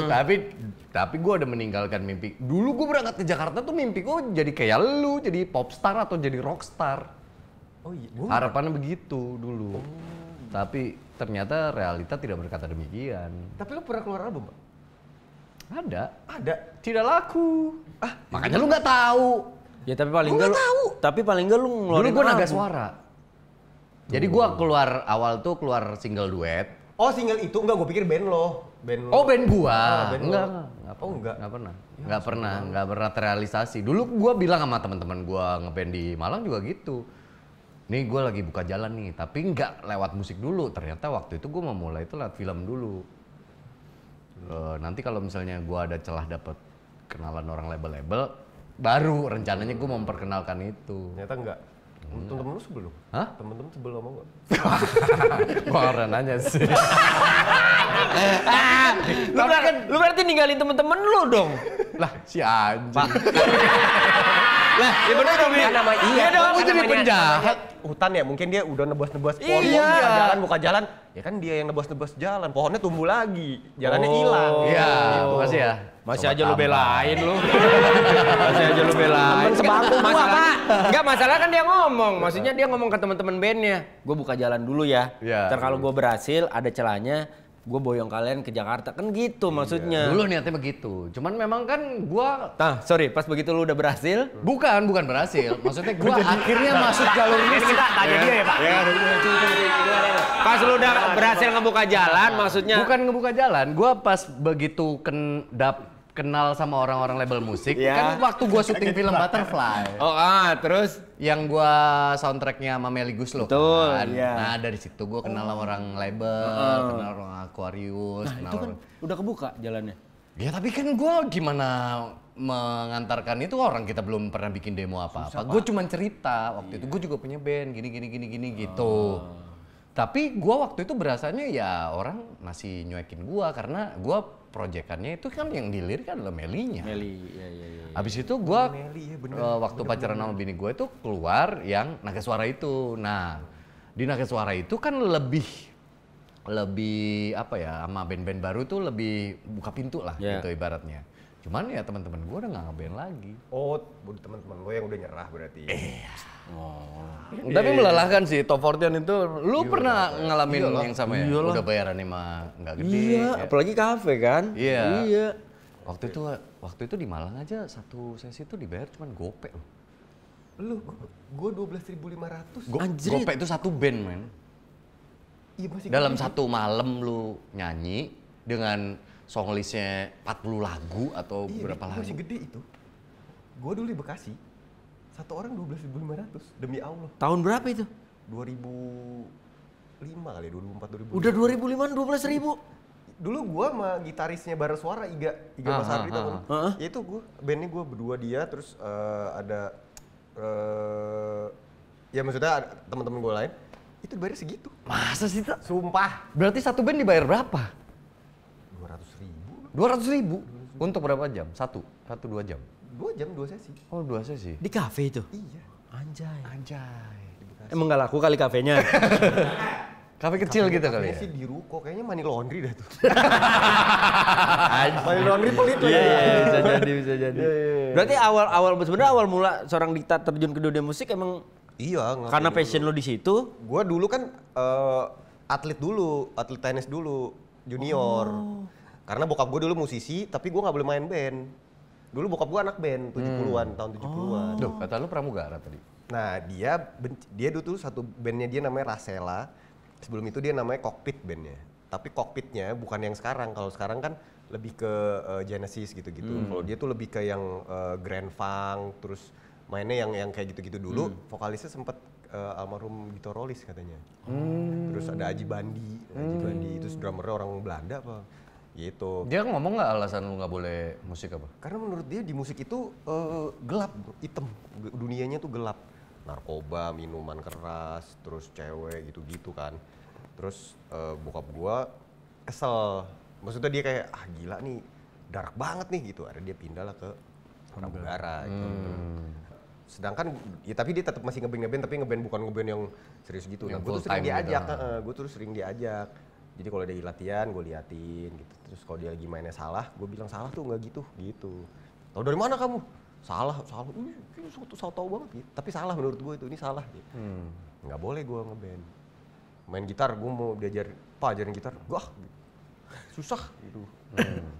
Tapi gue udah meninggalkan mimpi. Dulu gue berangkat ke Jakarta tuh mimpi gue jadi kayak lu, jadi popstar atau jadi rockstar. Oh iya. Harapannya begitu dulu. Tapi ternyata realita tidak berkata demikian. Tapi lu pernah keluar album, Pak? Ada. Ada. Tidak laku. Makanya lu nggak tahu. Ya tapi paling enggak lu tahu. Tapi paling enggak lu Dulu ngeluarin gue naga album. suara. Jadi gue keluar awal tuh keluar single duet. Oh single itu enggak, gue pikir band lo. Band lo. Oh band gua. band Enggak. lo. Oh, enggak. Nggak pernah terrealisasi. Dulu gua bilang sama teman-teman gua ngeband di Malang juga gitu. Nih gua lagi buka jalan nih, tapi nggak lewat musik dulu. Ternyata waktu itu gua mau mulai itu lewat film dulu. Nanti kalau misalnya gua ada celah dapet kenalan orang label-label, baru rencananya gua mau memperkenalkan itu. Ternyata enggak. Temen-temen lu sebelum? Hah? Temen-temen sebelum mau enggak? Gua orang nanya sih. Lu berarti ninggalin temen-temen lu dong. Lah si anjing. Lah, ya bener dong. Nama Iya dong, gua jadi penjahat. Hutan ya, mungkin dia udah nebas-nebas pohon, Iya. buka jalan. Ya kan dia yang nebas-nebas jalan, pohonnya tumbuh lagi, jalannya hilang. Iya, makasih ya. Masih Sobat aja lu tambah. belain lu. Masih aja lu belain. Temen sebangku gua, Pak. Enggak, masalah kan dia ngomong. Maksudnya dia ngomong ke teman-teman bandnya. Gue buka jalan dulu ya. Iya. Ntar kalau gue berhasil ada celahnya, gue boyong kalian ke Jakarta. Kan gitu maksudnya. Dulu niatnya begitu. Cuman memang kan gua Nah, sorry, pas begitu lu udah berhasil. bukan berhasil. Maksudnya gua akhirnya masuk jalur musik. Kita tanya dia ya, Pak. Pas lu udah berhasil ngebuka jalan, maksudnya. Bukan ngebuka jalan. Gua pas begitu kenal sama orang-orang label musik, Iya. kan waktu gua syuting film Butterfly. Oh, terus. Yang gua soundtracknya sama Melly Guslo Betul, kan. iya. Nah, dari situ gua kenal sama orang label, kenal orang Aquarius, Nah, kenal itu kan udah kebuka jalannya. Ya tapi kan gue gimana mengantarkan itu, orang kita belum pernah bikin demo apa-apa. Gue cuma cerita waktu itu gue juga punya band gini gitu. Tapi gue waktu itu berasanya ya orang masih nyuekin gue karena gue proyekannya itu kan yang dilirik adalah Melinya. Meli, iya. Abis itu gue Meli, ya bener. waktu pacaran sama bini gue itu keluar yang Naga Suara itu. Nah di Naga Suara itu kan lebih apa ya, sama band-band baru tuh lebih buka pintu lah gitu ibaratnya. Cuman ya teman-teman gue udah nggak ngeband lagi. Oh, teman-teman lo yang udah nyerah berarti. Tapi melelahkan sih Top 40 itu. Lu pernah ngalamin yang sama ya? Iyalah. Udah bayarannya mah nggak gede. Iya, ya. apalagi kafe kan? Iya. Waktu itu di Malang aja satu sesi itu dibayar cuman gope loh. Lu, gue 12.500. Anjrit. Gope itu satu band, men. Iya masih Dalam gede. satu malam lu nyanyi dengan song listnya 40 lagu atau Iya, berapa lagu. masih gede itu. Gue dulu di Bekasi, satu orang 12.500 demi Allah. Tahun berapa itu? 2005 kali, 2004, 2005. Udah 2005 12.000. Dulu gue sama gitarisnya Bara Suara, Iga Mas Ardi tau kan? Ya itu gue, bandnya gue berdua dia, terus ada ya maksudnya ada teman-teman gue lain. Itu dibayar segitu. Masa sih, Tak? Sumpah. Berarti satu band dibayar berapa? 200.000. 200.000. Untuk berapa jam? Satu, 2 jam. 2 jam, 2 sesi. Oh, 2 sesi. Di kafe itu? Iya. Anjay. Emang gak laku kali kafenya? Kafe kecil gitu kali ya? Kayaknya sih di ruko, kayaknya money laundry dah tuh. Money laundry pelit lah ya. Bisa jadi. Berarti sebenarnya awal mula seorang Dikta terjun ke dunia musik emang Iya. karena passion lo di situ. Gue dulu kan atlet tenis dulu, junior. Karena bokap gue dulu musisi, tapi gue nggak boleh main band. Dulu bokap gue anak band, 70-an, tahun 70-an. Duh, kata lu pramugara tadi. Nah, dia dulu tuh satu bandnya dia namanya Rasela. Sebelum itu dia namanya Cockpit bandnya. Tapi Cockpitnya bukan yang sekarang. Kalau sekarang kan lebih ke Genesis gitu-gitu. Kalau dia tuh lebih ke yang Grand Funk, terus mainnya yang kayak gitu-gitu dulu. Vokalisnya sempet almarhum Gito Rolis katanya. Terus ada Aji Bandi, itu drummer orang Belanda apa gitu. Dia ngomong nggak alasan lu nggak boleh musik apa? Karena menurut dia di musik itu gelap, hitam, dunianya tuh gelap. Narkoba, minuman keras, terus cewek gitu-gitu kan. Terus bokap gua kesel, maksudnya dia kayak gila nih, dark banget nih gitu. Akhirnya dia pindah lah ke Pramugara gitu. Sedangkan ya tapi dia tetap masih ngeband tapi bukan ngeband yang serius gitu. Nah, gue tuh sering diajak, diajak. Jadi kalau dia latihan, gue liatin gitu. Terus kalau dia lagi mainnya salah, gue bilang salah tuh nggak gitu. Tahu dari mana kamu? Salah. Salah tahu banget gitu. Tapi salah menurut gue itu, ini salah. Gitu. Nggak boleh gue ngeband. Main gitar, gue mau ajarin gitar. Wah, susah gitu.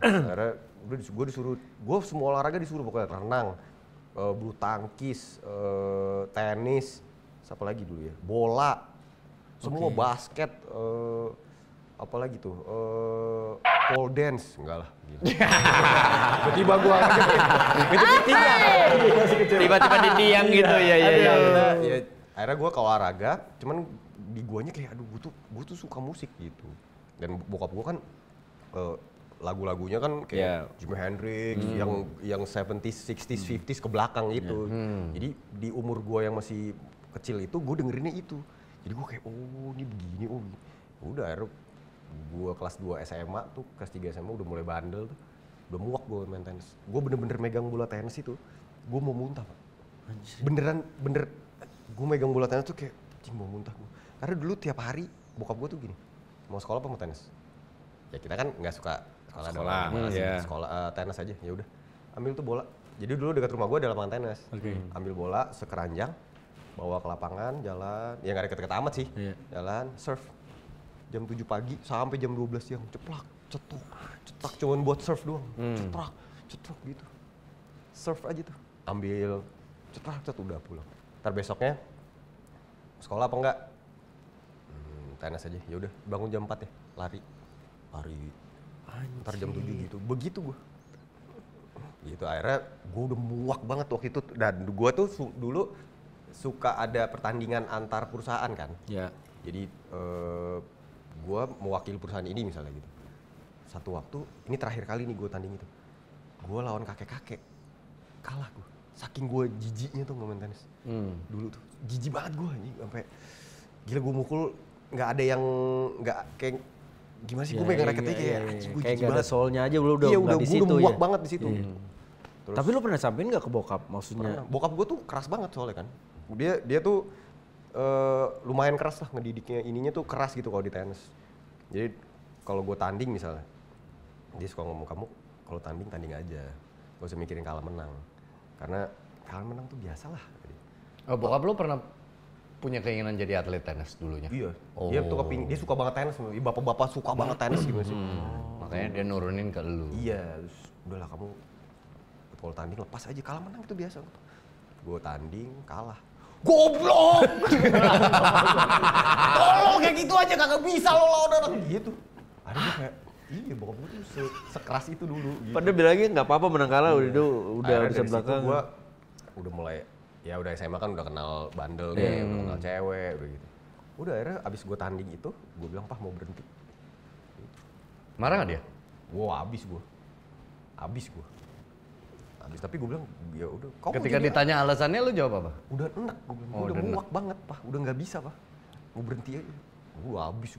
Karena gue disuruh, gue semua olahraga disuruh pokoknya renang. Bulu tangkis, tenis, siapa lagi dulu ya, bola, semua basket, apalagi tuh, pole dance, enggak lah. Gitu. Tiba-tiba gua Tiba-tiba di tiang gitu ya. Akhirnya gua ke olahraga, cuman di guanya kayak aduh gua tuh suka musik gitu. Dan bokap gua kan lagu-lagunya kan kayak Jimi Hendrix yang 70s, 60s, 50s ke belakang gitu. Jadi di umur gua yang masih kecil itu gua dengerinnya itu. Jadi gua kayak ini begini Udah akhirnya gua kelas 2 SMA tuh, kelas 3 SMA udah mulai bandel tuh. Udah muak gua main tenis. Gua bener-bener megang bola tenis itu, gua mau muntah, Pak. Bener gua megang bola tenis tuh kayak mau muntah gua. Karena dulu tiap hari bokap gua tuh gini, mau sekolah apa mau tenis? Ya kita kan nggak suka sekolah tenis aja, ya udah ambil tuh bola. Jadi dulu dekat rumah gue ada lapangan tenis. Ambil bola sekeranjang, bawa ke lapangan, jalan, ya nggak deket-deket amat sih, jalan, surf jam 7 pagi sampai jam 12 siang, ceplak, cetak cuman buat surf doang, cetak gitu, surf aja tuh, ambil, cetak, udah pulang. Ntar besoknya sekolah apa enggak? Tenis aja, ya udah bangun jam 4 ya, lari. Ntar jam 7 gitu, begitu gue. Gitu akhirnya gue udah muak banget waktu itu. Dan gue tuh dulu suka ada pertandingan antar perusahaan kan. Ya. Jadi gue mewakili perusahaan ini misalnya gitu. Satu waktu, ini terakhir kali nih gue tanding itu. Gue lawan kakek-kakek, kalah gue. Saking gue jijiknya tuh ngomongin tenis. Dulu tuh, jijik banget gue. Sampai gila gue mukul, nggak ada yang, nggak kayak gimana sih gue megang raketnya kayak gak ada soulnya aja lu udah di situ ya. Udah muak banget di situ. Terus, tapi lu pernah sampein gak ke bokap maksudnya? Bokap gue tuh keras banget soalnya kan. Dia tuh lumayan keras lah ngedidiknya, ininya tuh keras gitu kalau di tenis. Jadi kalau gue tanding misalnya, dia suka ngomong kamu kalau tanding aja, gak usah mikirin kalah menang. Karena kalah menang tuh biasa lah. Bokap lu pernah punya keinginan jadi atlet tenis dulunya? Iya. Dia suka banget tenis. Bapak-bapak suka banget tenis gimana sih? Makanya dia nurunin ke lu. Iya, terus udahlah kamu kalau tanding lepas aja, kalah menang itu biasa. Gue tanding kalah. Goblok! Tolong kayak gitu aja kagak bisa lo lawan orang gitu. Ada gue kayak iya bokap gue tuh sekeras itu dulu gitu. Padahal bilangnya nggak apa-apa menang kalah udah bisa belakang. Gue udah mulai ya udah SMA kan udah kenal bandel nih, udah kenal cewek, udah gitu. Udah akhirnya abis gue tanding itu, gue bilang Pak mau berhenti. Marah nggak dia? Wah abis gue. Abis, tapi gue bilang ya udah. Ketika ditanya alasannya lu jawab apa? Udah enak, gue bilang. Udah muak banget Pak, udah nggak bisa Pak. Gue berhenti aja. Gue abis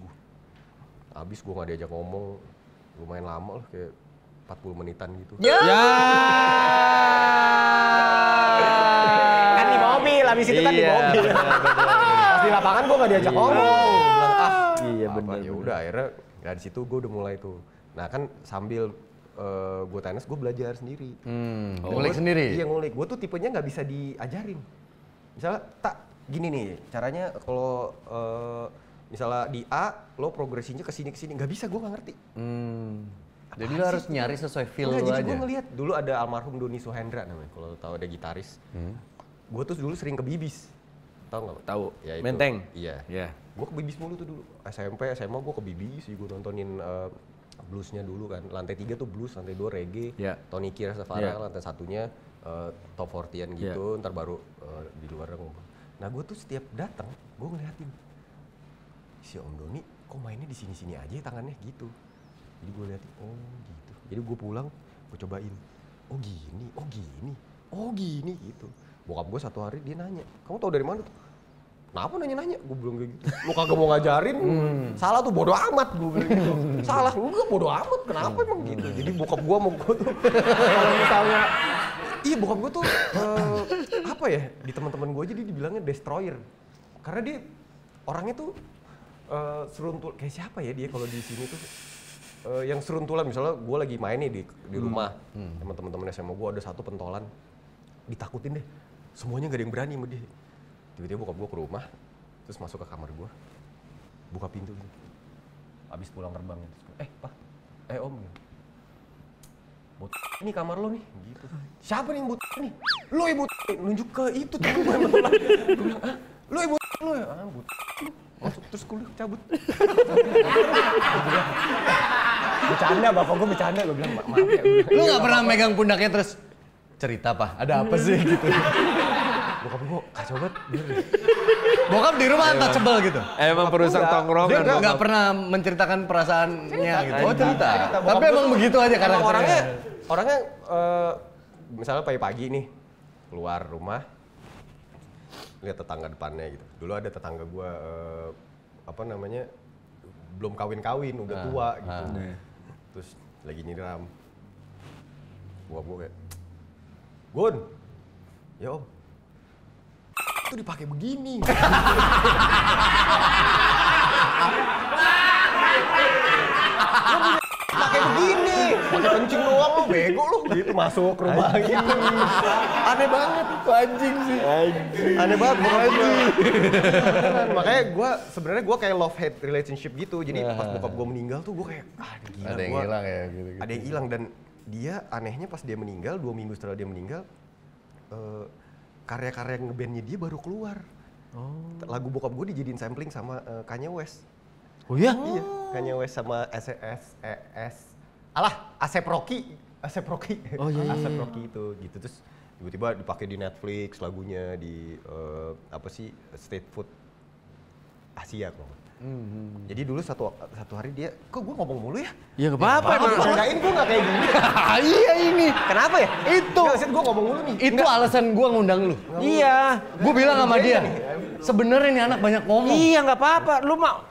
gue nggak diajak ngomong. Lumayan lama lah, kayak 40 menitan gitu. Ya. Kan di mobil, abis itu kan di mobil. Pas di lapangan gue nggak diajak ngomong. Bilang iya benar. Ya udah akhirnya dari situ gue udah mulai tuh. Nah kan sambil gue tenis gue belajar sendiri. Ngulik sendiri? Iya ngulik. Gue tuh tipenya nggak bisa diajarin. Misalnya gini nih caranya kalau misalnya di A lo progresinya kesini nggak bisa, gue nggak ngerti. Jadi lo harus nyari sesuai feel lo aja. Jadi gue ngeliat dulu ada almarhum Doni Suhendra namanya, kalau tahu ada gitaris. Gue tuh dulu sering ke Bibis, tahu nggak? Tahu. Ya, Menteng. Iya. Iya. Gue ke Bibis mulu tuh dulu. SMP, SMA gue ke Bibis, gue nontonin bluesnya dulu kan. Lantai 3 tuh blues, lantai 2 reggae, Tony Kira Savara, lantai 1-nya top 40-an gitu. Ntar baru di luar ngomong. Nah gue tuh setiap datang, gue ngeliatin si Om Doni kok mainnya di sini-sini aja ya tangannya gitu. Jadi gue liatin, oh gitu. Jadi gue pulang, gue cobain, oh gini gitu. Bokap gue satu hari dia nanya, kamu tahu dari mana tuh? Kenapa nanya-nanya? Gue bilang kayak gitu. Lu kagak mau ngajarin, salah tuh bodo amat gue bilang gitu. Salah, enggak bodo amat, kenapa emang gitu? Jadi bokap gue mau gue tuh, kalau misalnya, iya bokap gue tuh apa ya, di teman-teman gue jadi dibilangnya destroyer. Karena dia orangnya tuh seruntul, kayak siapa ya dia kalau di sini tuh, yang seruntulan misalnya gue lagi main nih di rumah, sama teman-teman SMA gue ada satu pentolan, ditakutin deh, semuanya gak ada yang berani sama dia. Tiba-tiba bokap gue ke rumah, terus masuk ke kamar gue, buka pintu gitu. Abis pulang terbang, Pak, Om, but ini kamar lo nih, gitu. Siapa nih yang but nih? Lo ibu nunjuk ke itu tuh gue bilang, lo ibu lo ya, but masuk terus kuliah cabut. Bercanda, bapak gue bercanda, gue bilang maaf ya. Lu nggak pernah megang pundaknya terus cerita Pak, ada apa sih gitu? Bokap gue kacau banget, bener deh. Bokap di rumah untouchable gitu? Emang perusak tongkrongan. Dia nggak pernah menceritakan perasaannya gitu? Oh cerita. Tapi emang begitu aja karena orangnya misalnya pagi-pagi nih, keluar rumah, lihat tetangga depannya gitu. Dulu ada tetangga gue, belum kawin-kawin, udah tua gitu. Terus lagi nyiram. Gue kayak, Gun, ya Om, itu dipakai begini. Pakai begini, pakai kencing doang lu, bego lu, gitu masuk ke rumah gitu. Aneh banget, anjing sih. Aneh banget, makanya sebenarnya gue kayak love hate relationship gitu. Jadi pas bokap gue meninggal tuh gue kayak, gila. Ada yang hilang ya gitu. Ada yang hilang dan dia anehnya pas dia meninggal, 2 minggu setelah dia meninggal, karya-karya ngebandnya dia baru keluar. Lagu bokap gue dijadiin sampling sama Kanye West. Oh iya? Iya, Kanye West sama Asep Rocky. Oh iya. Asep Rocky itu gitu, terus tiba-tiba dipakai di Netflix lagunya di street food Asia kok. Jadi dulu satu hari dia, kok gue ngomong mulu ya? Ya nggak apa-apa. Bedain gue nggak kayak gini. Iya ini. Kenapa ya? Itu. Gue ngomong mulu nih. Itu alasan gue ngundang lu. Iya. Gue bilang sama dia, sebenarnya ini anak banyak ngomong. Iya nggak apa-apa.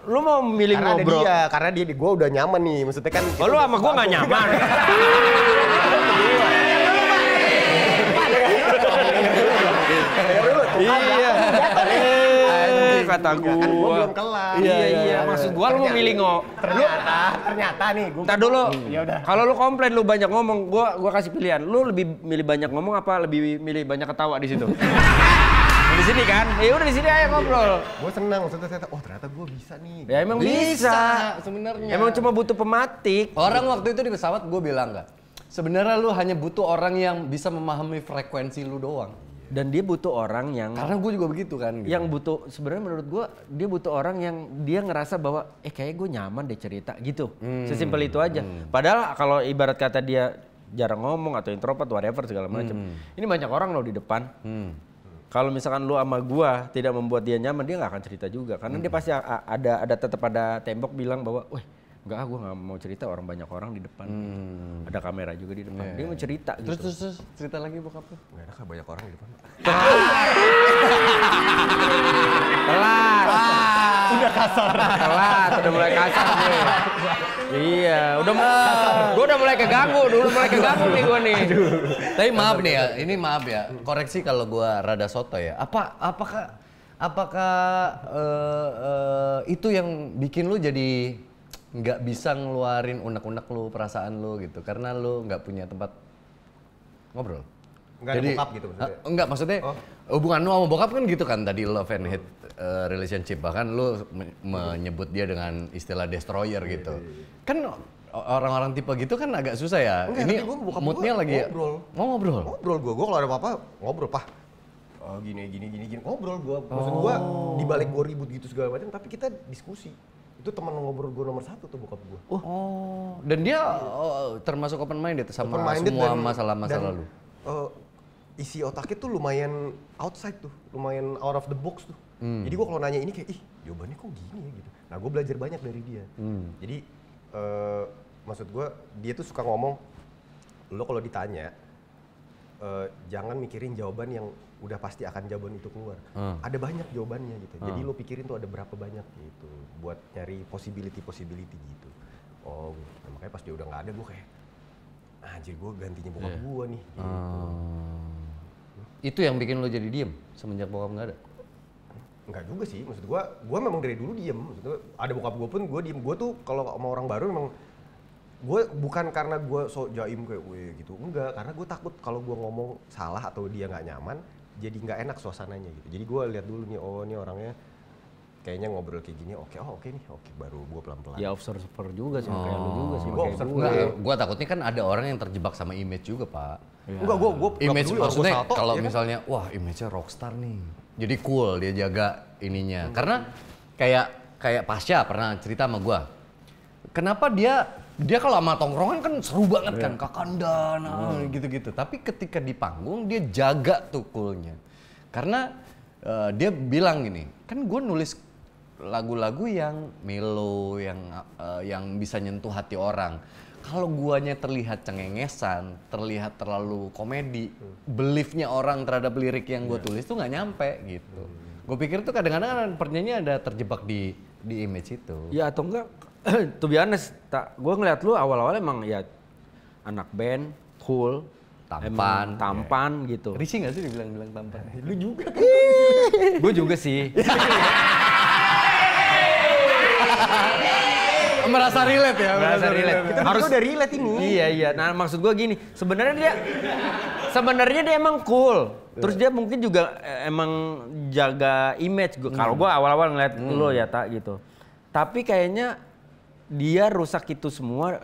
Lu mau milih Karena ngobrol. karena dia gue udah nyaman nih, maksudnya kan. Oh lu sama gue nggak nyaman. Iya. Kata gua. Kan gue belum kelar. Iya. Maksud gua lu mau milih Ternyata nih gue. Ntar dulu. Ya udah. Kalau lu komplain lu banyak ngomong, gua kasih pilihan. Lu lebih milih banyak ngomong apa lebih milih banyak ketawa di situ? Di sini kan? Ya udah di sini aja ngobrol. Gue senang maksudnya ternyata gue bisa nih. Ya emang bisa. Sebenarnya. Emang cuma butuh pematik. Orang waktu itu di pesawat gue bilang nggak. Sebenarnya lu hanya butuh orang yang bisa memahami frekuensi lu doang. Dan dia butuh orang yang Karena gue juga begitu kan. Gitu. yang butuh sebenarnya menurut gua dia butuh orang yang dia ngerasa bahwa kayak gue nyaman deh cerita gitu. Sesimpel itu aja. Padahal kalau ibarat kata dia jarang ngomong atau introvert whatever segala macam. Ini banyak orang loh di depan. Kalau misalkan lu sama gua tidak membuat dia nyaman, dia nggak akan cerita juga karena dia pasti tetap ada tembok bilang bahwa, "Wah, enggak, gue nggak mau cerita, orang banyak orang di depan, ada kamera juga di depan, dia mau cerita." Terus cerita lagi bokap lu. Gak enak banyak orang di depan. Telat. Udah kasar. Telat, udah mulai kasar nih. Iya, gue udah mulai keganggu, nih gue nih. Tapi maaf nih ya, ini maaf ya, koreksi kalau gue rada soto ya. Apakah itu yang bikin lu jadi nggak bisa ngeluarin unek-unek lu, perasaan lu gitu, karena lu nggak punya tempat ngobrol? Nggak ada bokap gitu maksudnya? Enggak, maksudnya hubungan lu sama bokap kan gitu kan, tadi love and hate relationship, bahkan lu menyebut dia dengan istilah destroyer gitu. Kan orang-orang tipe gitu kan agak susah ya. Enggak, ini moodnya lagi ngobrol. Ngobrol gue kalau ada apa-apa ngobrol, Pak. Gini, ngobrol gue. Maksud gue dibalik gue ribut gitu segala macam, tapi kita diskusi. Itu teman ngobrol gue nomor 1 tuh bokap gue. Dan dia termasuk open minded sama semua masalah-masalah lu. isi otaknya tuh lumayan outside tuh, lumayan out of the box tuh. Jadi gue kalau nanya ini kayak, ih jawabannya kok gini ya gitu. Nah gue belajar banyak dari dia. Jadi maksud gue dia tuh suka ngomong, lo kalau ditanya jangan mikirin jawaban yang udah pasti akan jawaban itu keluar. Ada banyak jawabannya gitu. Jadi lo pikirin tuh ada berapa banyak gitu buat nyari possibility gitu. Oh, nah makanya pas dia udah nggak ada gue kayak anjir gue gantinya bokap gue nih gitu. Itu yang bikin lo jadi diem semenjak bokap nggak ada? Enggak juga sih, maksud gue memang dari dulu diem. Maksud gue ada bokap gue pun gue diem. Gue tuh kalau sama orang baru memang gue bukan karena gue sok jaim kayak weh gitu, enggak, karena gue takut kalau gue ngomong salah atau dia nggak nyaman jadi nggak enak suasananya gitu. Jadi gue lihat dulu nih, oh ini orangnya kayaknya ngobrol kayak gini, oke nih, baru gue pelan-pelan. Ya observer juga sih, kayak lu juga sih. Gue takutnya kan ada orang yang terjebak sama image juga, Pak. Enggak, gue image maksudnya kalau ya misalnya kan? Wah image-nya rockstar nih, jadi cool dia jaga ininya. Karena kayak Pasha pernah cerita sama gue, kenapa dia kalau sama tongkrongan kan seru banget kan, Kakanda, gitu-gitu. Tapi ketika di panggung dia jaga tuh coolnya. Karena dia bilang gini, kan gue nulis lagu-lagu yang melo, yang bisa nyentuh hati orang. Kalau guanya terlihat cengengesan, terlihat terlalu komedi, beliefnya orang terhadap lirik yang gue tulis tuh nggak nyampe gitu. Gue pikir tuh kadang-kadang penyanyi ada terjebak di image itu. Ya atau enggak, to be honest, gue ngeliat lu awal-awal emang ya anak band, cool, tampan gitu. Risih nggak sih dibilang tampan? Lu juga kan? Gue juga sih. Merasa relate ya? Merasa relate. Kita harus udah relate ini. Iya. Nah maksud gue gini, sebenarnya dia emang cool. Terus dia mungkin juga emang jaga image. Kalau gue awal-awal ngeliat lu ya tak gitu. Tapi kayaknya dia rusak itu semua.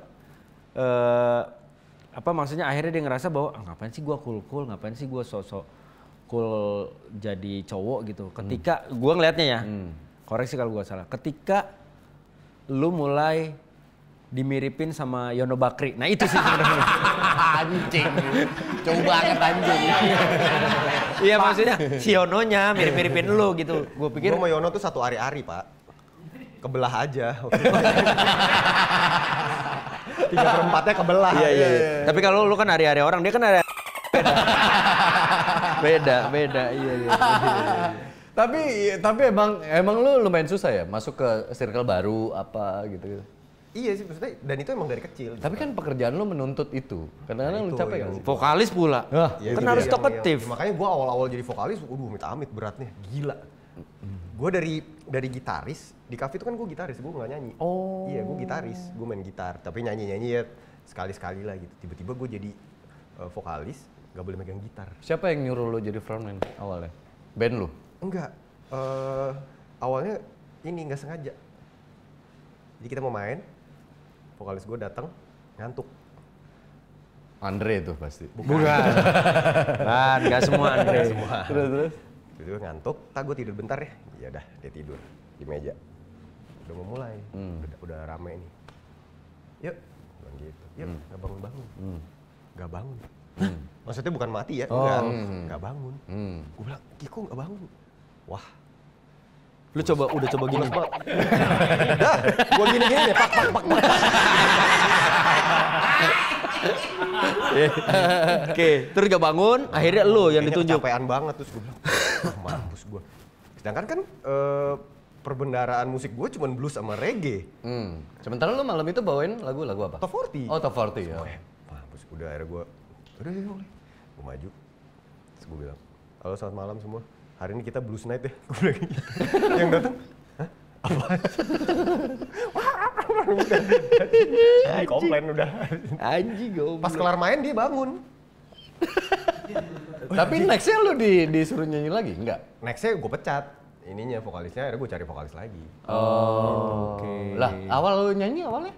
Maksudnya akhirnya dia ngerasa bahwa ngapain sih gue cool, ngapain sih gue sosok cool jadi cowok gitu. Ketika gue ngeliatnya ya, koreksi kalau gue salah. Ketika lu mulai dimiripin sama Yono Bakri. Nah itu sih sebenarnya. Anjing. Jauh banget anjing. Iya maksudnya si Yononya mirip-miripin lu gitu. Gue pikir. Gue sama Yono tuh satu ari-ari, Pak. Kebelah aja. 3/4-nya kebelah. Iya. Tapi kalau lu kan ari-ari orang, dia kan ari beda. Iya. Tapi emang lu lumayan susah ya masuk ke circle baru apa gitu. Iya sih maksudnya, dan itu emang dari kecil. Tapi kan pekerjaan lu menuntut itu. Kadang-kadang lu capek kan? Vokalis pula. Kan harus talkative. Makanya gue awal-awal jadi vokalis, amit-amit beratnya, gila. Gue dari gitaris, di kafe itu kan gue gitaris, gue nggak nyanyi. Oh. Iya, gue gitaris, gue main gitar. Tapi nyanyi ya sekali-sekali lah gitu. Tiba-tiba gue jadi vokalis, nggak boleh megang gitar. Siapa yang nyuruh lu jadi frontman awalnya? Band lu? Enggak, awalnya ini nggak sengaja. Jadi kita mau main, vokalis gue datang ngantuk. Andre itu pasti. Bukan, nggak semua Andre. Terus? Tiba-tiba ngantuk, gue tidur bentar ya. Ya udah, dia tidur di meja. Udah mau mulai, udah rame nih. Yuk, bilang gitu. Yuk, nggak bangun-bangun. Nggak bangun. Maksudnya bukan mati ya, nggak bangun. Gue bilang, Kiko nggak bangun. Wah, Lu udah coba gini. Udah, gua gini-gini deh, pak. Oke, terus gak bangun, akhirnya lu yang ditunjuk. Capean banget, terus gue bilang, mampus gue. Sedangkan kan perbendaharaan musik gue cuma blues sama reggae. Sementara lu malam itu bawain lagu apa? Top 40. Oh, Top 40 ya. Mampus, udah akhirnya gue, udah boleh. Gue maju, terus gue bilang, halo selamat malam semua. Hari ini kita blues night ya, gue bilang gitu. Yang datang, hah? Apa? Komplain udah. Anjing goblok. Pas kelar main dia bangun. Tapi nextnya lu disuruh nyanyi lagi? Enggak? Nextnya gue pecat. Ininya vokalisnya, akhirnya gue cari vokalis lagi. Oh, oke. Lah, awal lu nyanyi awalnya?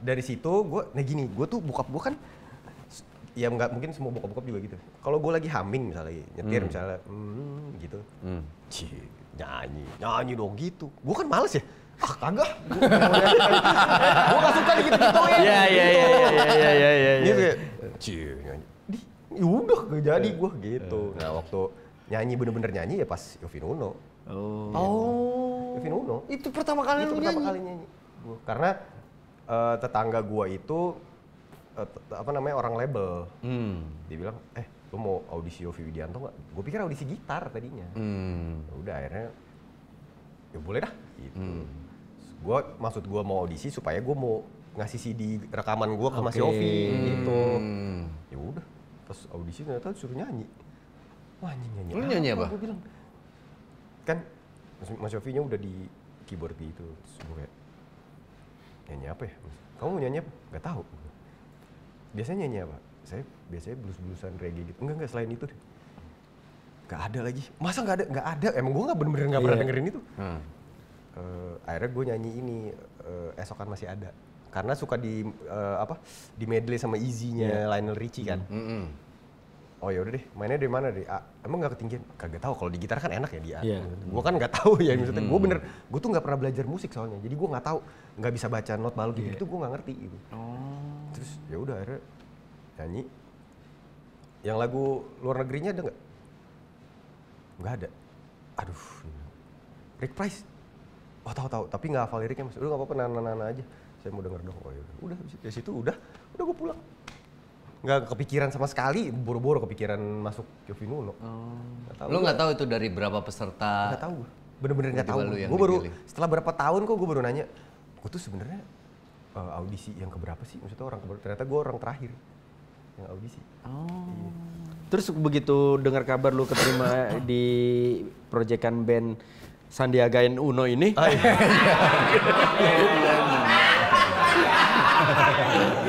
Dari situ gue, gue tuh bokap gue kan ya nggak mungkin semua bokap-bokap juga gitu. Kalau gue lagi humming misalnya, nyetir misalnya, gitu, nyanyi dong gitu. Gue kan males ya, kagak. Gue nggak suka gitu-gitu ya. Iya. Gitu kayak, nyanyi. Ya udah gak jadi gue gitu. Nah waktu nyanyi bener-bener nyanyi ya pas Yovie Nuno. Yovie Nuno. Itu pertama kali Itu lu pertama nyanyi? kali nyanyi. Karena tetangga gue itu orang label. Dia bilang, lu mau audisi Yovie Widianto nggak? Gue pikir audisi gitar tadinya. Ya udah akhirnya, ya boleh dah. Gitu. Maksud gue mau audisi supaya gue mau ngasih CD rekaman gue ke Mas Yovie gitu. Ya udah, pas audisi ternyata disuruh nyanyi. Wah nyanyi. Lu nyanyi apa? Gue bilang. Kan Mas Yovie-nya udah di keyboard gitu. Terus gue kayak, nyanyi apa ya? Kamu mau nyanyi apa? Gak tahu. Biasanya nyanyi apa? Saya biasanya blues-bluesan reggae gitu. Enggak selain itu deh. Gak ada lagi. Masa gak ada? Gak ada. Emang gue gak bener-bener gak pernah dengerin itu. Akhirnya gue nyanyi ini, Esokan Masih Ada. Karena suka di medley sama Easy-nya Lionel Richie kan. Oh ya udah deh, mainnya dari mana deh? Emang nggak ketinggian? Kagak tahu. Kalau di gitar kan enak ya dia. Gue kan nggak tahu ya maksudnya. Gue tuh nggak pernah belajar musik soalnya. Jadi gue nggak tahu, nggak bisa baca not balu gitu. Gue nggak ngerti gitu. Terus ya udah akhirnya nyanyi. Yang lagu luar negerinya ada nggak? Nggak ada. Aduh. Rick Price. Oh tahu. Tapi nggak hafal liriknya mas. Udah nggak apa-apa, nana aja. Saya mau denger dong. Oh ya udah. Dari situ udah gue pulang. Nggak kepikiran sama sekali, boro-boro kepikiran masuk Yovie Nuno. Lu nggak tahu itu dari berapa peserta? Nggak tahu, bener-bener nggak tahu. Gue baru setelah berapa tahun kok gue baru nanya, gue tuh sebenarnya audisi yang keberapa sih? Maksudnya orang keberapa? Ternyata gue orang terakhir yang audisi. Iya. Terus begitu dengar kabar lu keterima di proyekan band Sandiagain Uno ini,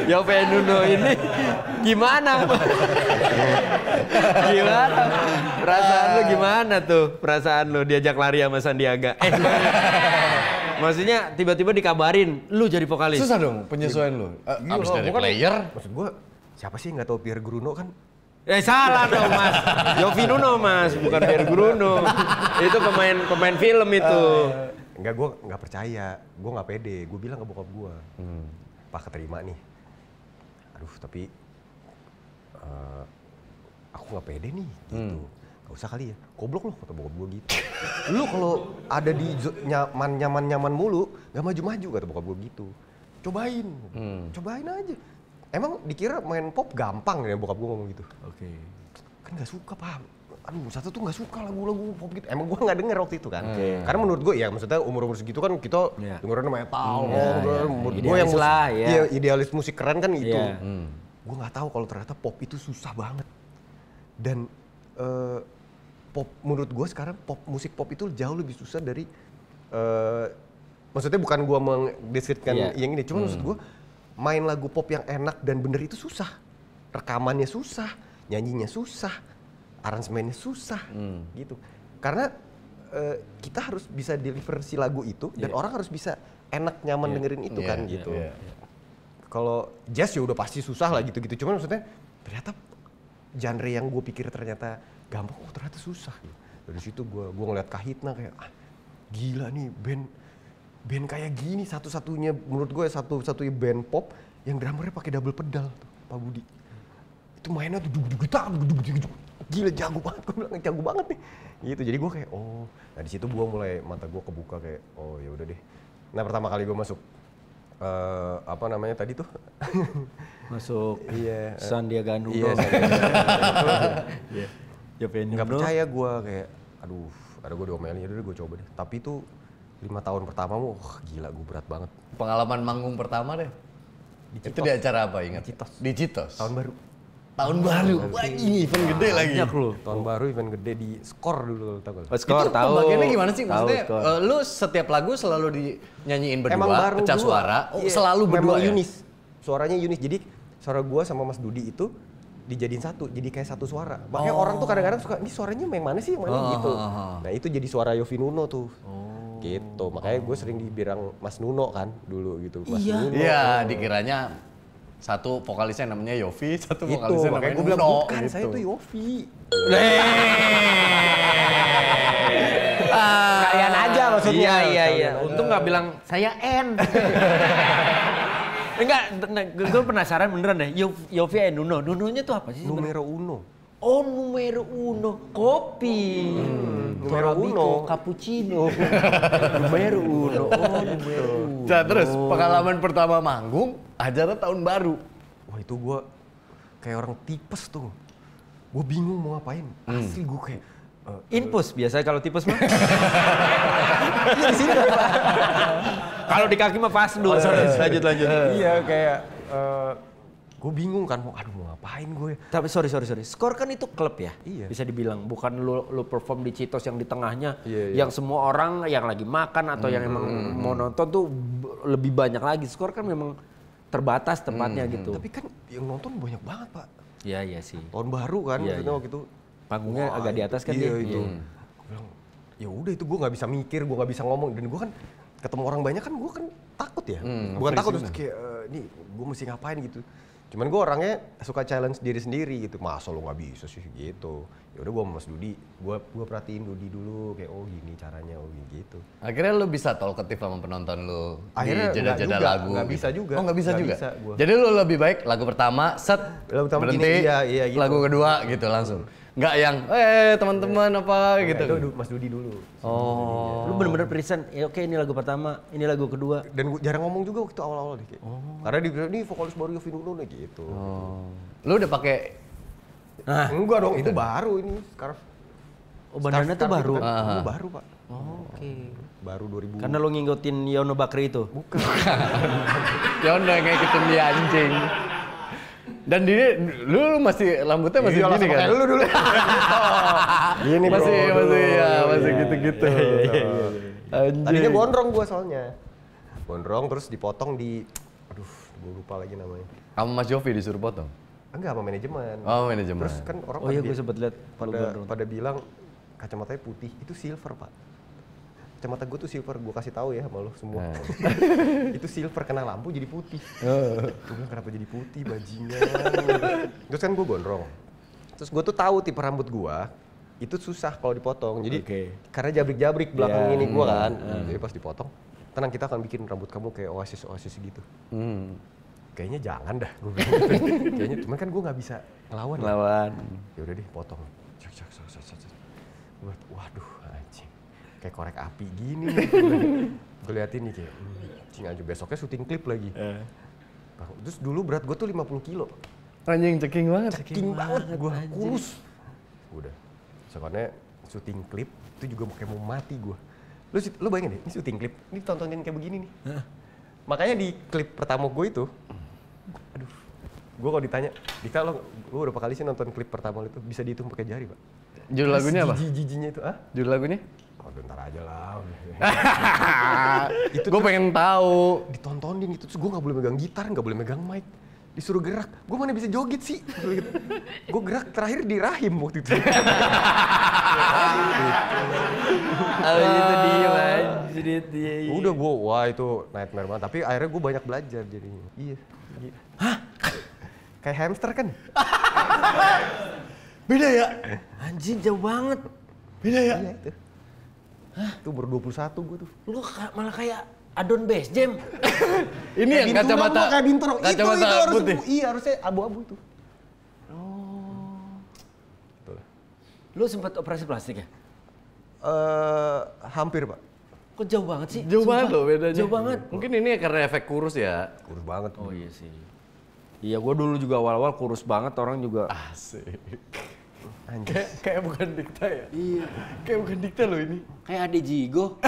Yovie Nuno ini gimana? Gimana? Perasaan lu gimana tuh? Perasaan lu diajak lari sama Sandiaga? Maksudnya tiba-tiba dikabarin lu jadi vokalis. Susah dong penyesuaian lu. Abis dari player. Maksud gue, siapa sih nggak tahu Pierre Gruno kan? Salah dong mas, Yovie Nuno mas, bukan Pierre Gruno. Itu pemain film itu. Enggak, gue nggak percaya, gue nggak pede. Gue bilang ke bokap gue, Pak keterima nih. Aduh tapi aku nggak pede nih, gitu. Gak usah kali ya, goblok loh kata bokap gue gitu. Lu kalau ada di nyaman mulu, gak maju-maju kata bokap gue gitu. Cobain aja. Emang dikira main pop gampang ya bokap gue ngomong gitu. Oke. Kan gak suka Pak. Aduh satu tuh gak suka lagu-lagu pop gitu. Emang gue gak denger waktu itu kan. Karena menurut gue ya maksudnya umur-umur segitu kan kita dengerin metal. Menurut gue yang idealis musik keren kan itu. Gue gak tahu kalau ternyata pop itu susah banget. Dan pop menurut gue sekarang musik pop itu jauh lebih susah dari maksudnya bukan gue mendeskripsikan yang ini. Cuma maksud gue main lagu pop yang enak dan bener itu susah. Rekamannya susah, nyanyinya susah, aransemennya susah gitu. Karena kita harus bisa deliver si lagu itu dan orang harus bisa enak nyaman dengerin itu kan gitu. Kalau jazz ya udah pasti susah lah gitu-gitu. Cuman maksudnya ternyata genre yang gue pikir ternyata gampang, ternyata susah gitu. Dari situ gue ngeliat Kahitna kayak gila nih band kayak gini satu-satunya menurut gue satu-satunya band pop yang drummernya pakai double pedal tuh, Pak Budi. Itu mainnya tuh gila jago banget, gue bilang jago banget nih. Gitu. Jadi gue kayak nah di situ gue mulai mata gue kebuka kayak ya udah deh. Nah pertama kali gue masuk apa namanya tadi tuh? Masuk Sandiaga Uno. Nggak percaya gue kayak ada gue diomelin, udah gue coba deh. Tapi itu 5 tahun pertama gila gue berat banget. Pengalaman manggung pertama deh. Itu di acara apa ingat? Di Citos. Tahun baru. Wah ini event gede lagi. Tahun baru event gede di Skor dulu tau gak? Skor tahu. Pembagiannya gimana sih? Maksudnya lu setiap lagu selalu dinyanyiin berdua, pecah suara, selalu berdua ya? Unis. Suaranya unis. Jadi suara gua sama Mas Dudi itu dijadiin satu, jadi kayak satu suara. Makanya orang tuh kadang-kadang suka, ini suaranya yang mana sih, yang mana gitu. Nah itu jadi suara Yovie Nuno tuh. Gitu, makanya gue sering dibilang Mas Nuno kan dulu gitu. Mas Nuno. Iya, dikiranya satu vokalisnya namanya Yovie, satu vokalisnya namanya gue bilang, Nuno. bukan, saya tuh Yovie. Kalian aja maksudnya. Iya. Untung nggak bilang saya N. Enggak, gue penasaran beneran deh. Yofi Nuno. Nunonya tuh apa sih sebenarnya? Numero uno. Oh, numero uno. Kopi. Numero Arabico, uno. cappuccino. Numero uno. Oh, numero uno. Nah, terus pengalaman pertama manggung, acara tahun baru. Wah itu gue kayak orang tipes tuh. Gue bingung mau ngapain. Asli gue kayak Infus biasanya kalau tipes mah. Kalau di kaki mah pas dulu. Lanjut. iya kayak gue bingung kan mau ngapain gue. Tapi sorry. Skor kan itu klub ya? Iya. Bisa dibilang. Bukan lu perform di Citos yang di tengahnya. Iya. Yang semua orang yang lagi makan atau yang emang mau nonton tuh lebih banyak lagi. Skor kan memang terbatas tempatnya gitu. Tapi kan yang nonton banyak banget pak. Iya sih. Tahun baru kan Iya, maksudnya iya. waktu itu. Panggungnya agak di atas kan iya, dia? itu. Iya. Gue bilang ya udah itu gue nggak bisa mikir, gue nggak bisa ngomong dan gue kan ketemu orang banyak kan gue kan takut ya. Bukan takut terus kayak nih gue mesti ngapain gitu. Cuman gue orangnya suka challenge diri sendiri gitu. Masa lo nggak bisa sih gitu. Ya udah gue sama Mas Dudi, gue perhatiin Dudi dulu kayak oh gini caranya, oh gini gitu. Akhirnya lu bisa talkative sama penonton lu Akhirnya di nggak jeda-jeda juga, lagu. nggak gitu. bisa juga. Oh nggak bisa Nggak juga? bisa gua. Jadi lu lebih baik lagu pertama, set, Lagu pertama berhenti, gini, iya, gitu. lagu kedua gitu langsung. Nggak yang, teman-teman apa gitu. Itu Mas Dudi dulu. Oh. Lu bener-bener present, ya oke ini lagu pertama, ini lagu kedua. Dan gue jarang ngomong juga waktu awal-awal deh kayak. Karena dia bilang, nih vokalis baru Yofi Nuno nih gitu. Oh. Lu udah pakai Enggak dong, itu baru ini sekarang. Oh bandana tuh baru? Itu baru pak. Oke. Baru 2000. Karena lu ngikutin Yono Bakri itu? Bukan. ya udah ngikutin dia anjing. Dan dia, lu masih rambutnya masih Iya, gini kan? kayak lu dulu. Gini bro, masih dulu. masih Iya. gitu-gitu. Anjing. Tadinya gondrong gua soalnya. Gondrong terus dipotong di, aduh gua lupa lagi namanya. Kamu Mas Yofi disuruh potong? Enggak sama manajemen. Oh, manajemen. Terus kan orang Oh iya pada gue sempet liat pada bilang kacamatanya putih, itu silver pak. Kacamata gue tuh silver, gue kasih tahu ya sama lo semua. Itu silver kena lampu jadi putih. Gue bilang kenapa jadi putih bajingan. Terus kan gue gondrong. Terus gue tuh tahu tipe rambut gue itu susah kalau dipotong. Jadi karena jabrik-jabrik belakang ini gue kan. Jadi pas dipotong, tenang kita akan bikin rambut kamu kayak oasis gitu. Kayaknya jangan dah gue bilang. Kayaknya cuman kan gue nggak bisa ngelawan. Ya udah deh potong. Waduh anjing. Kayak korek api gini. Gue liatin nih kayak anjing aja besoknya syuting klip lagi. Terus dulu berat gue tuh 50 kilo. Anjing ceking banget. Ceking banget gue kurus. Udah. Soalnya syuting klip itu juga kayak mau mati gue. Lu bayangin deh, ini syuting klip, ini tontonin kayak begini nih. Makanya di klip pertama gue itu, aduh, gue kalau ditanya, Dika lu berapa kali sih nonton klip pertama lu itu? Bisa dihitung pakai jari, Pak. Judul lagunya apa? Jijinya itu, Judul lagunya? Oh, bentar aja lah. Gue pengen tahu. Ditontonin itu, terus gue nggak boleh megang gitar, nggak boleh megang mic. Disuruh gerak, gue mana bisa joget sih? Gue gerak terakhir di rahim waktu itu. Itu dia. Udah gue, wah itu nightmare banget. Tapi akhirnya gue banyak belajar jadinya. Iya. Hah? Kayak hamster kan? Beda ya? Anjing jauh banget. Beda ya? Iya itu. Hah? Itu baru 21 gue tuh. Lu malah kayak Adon Base Jam. Ini yang kacamata. Kayak bintang. Kacamata itu harus putih. iya harusnya abu-abu itu. Lu sempat operasi plastik ya? Hampir pak. Kok jauh banget sih? Jauh Sumpah. banget loh bedanya. Jauh banget. Mungkin ini karena efek kurus ya. Kurus banget. Oh iya sih. Iya, gua dulu juga awal-awal kurus banget, orang juga. Asik. Anjir. Kayak bukan Dikta ya? Iya. Kayak bukan Dikta loh ini. Kayak Ade Jigo.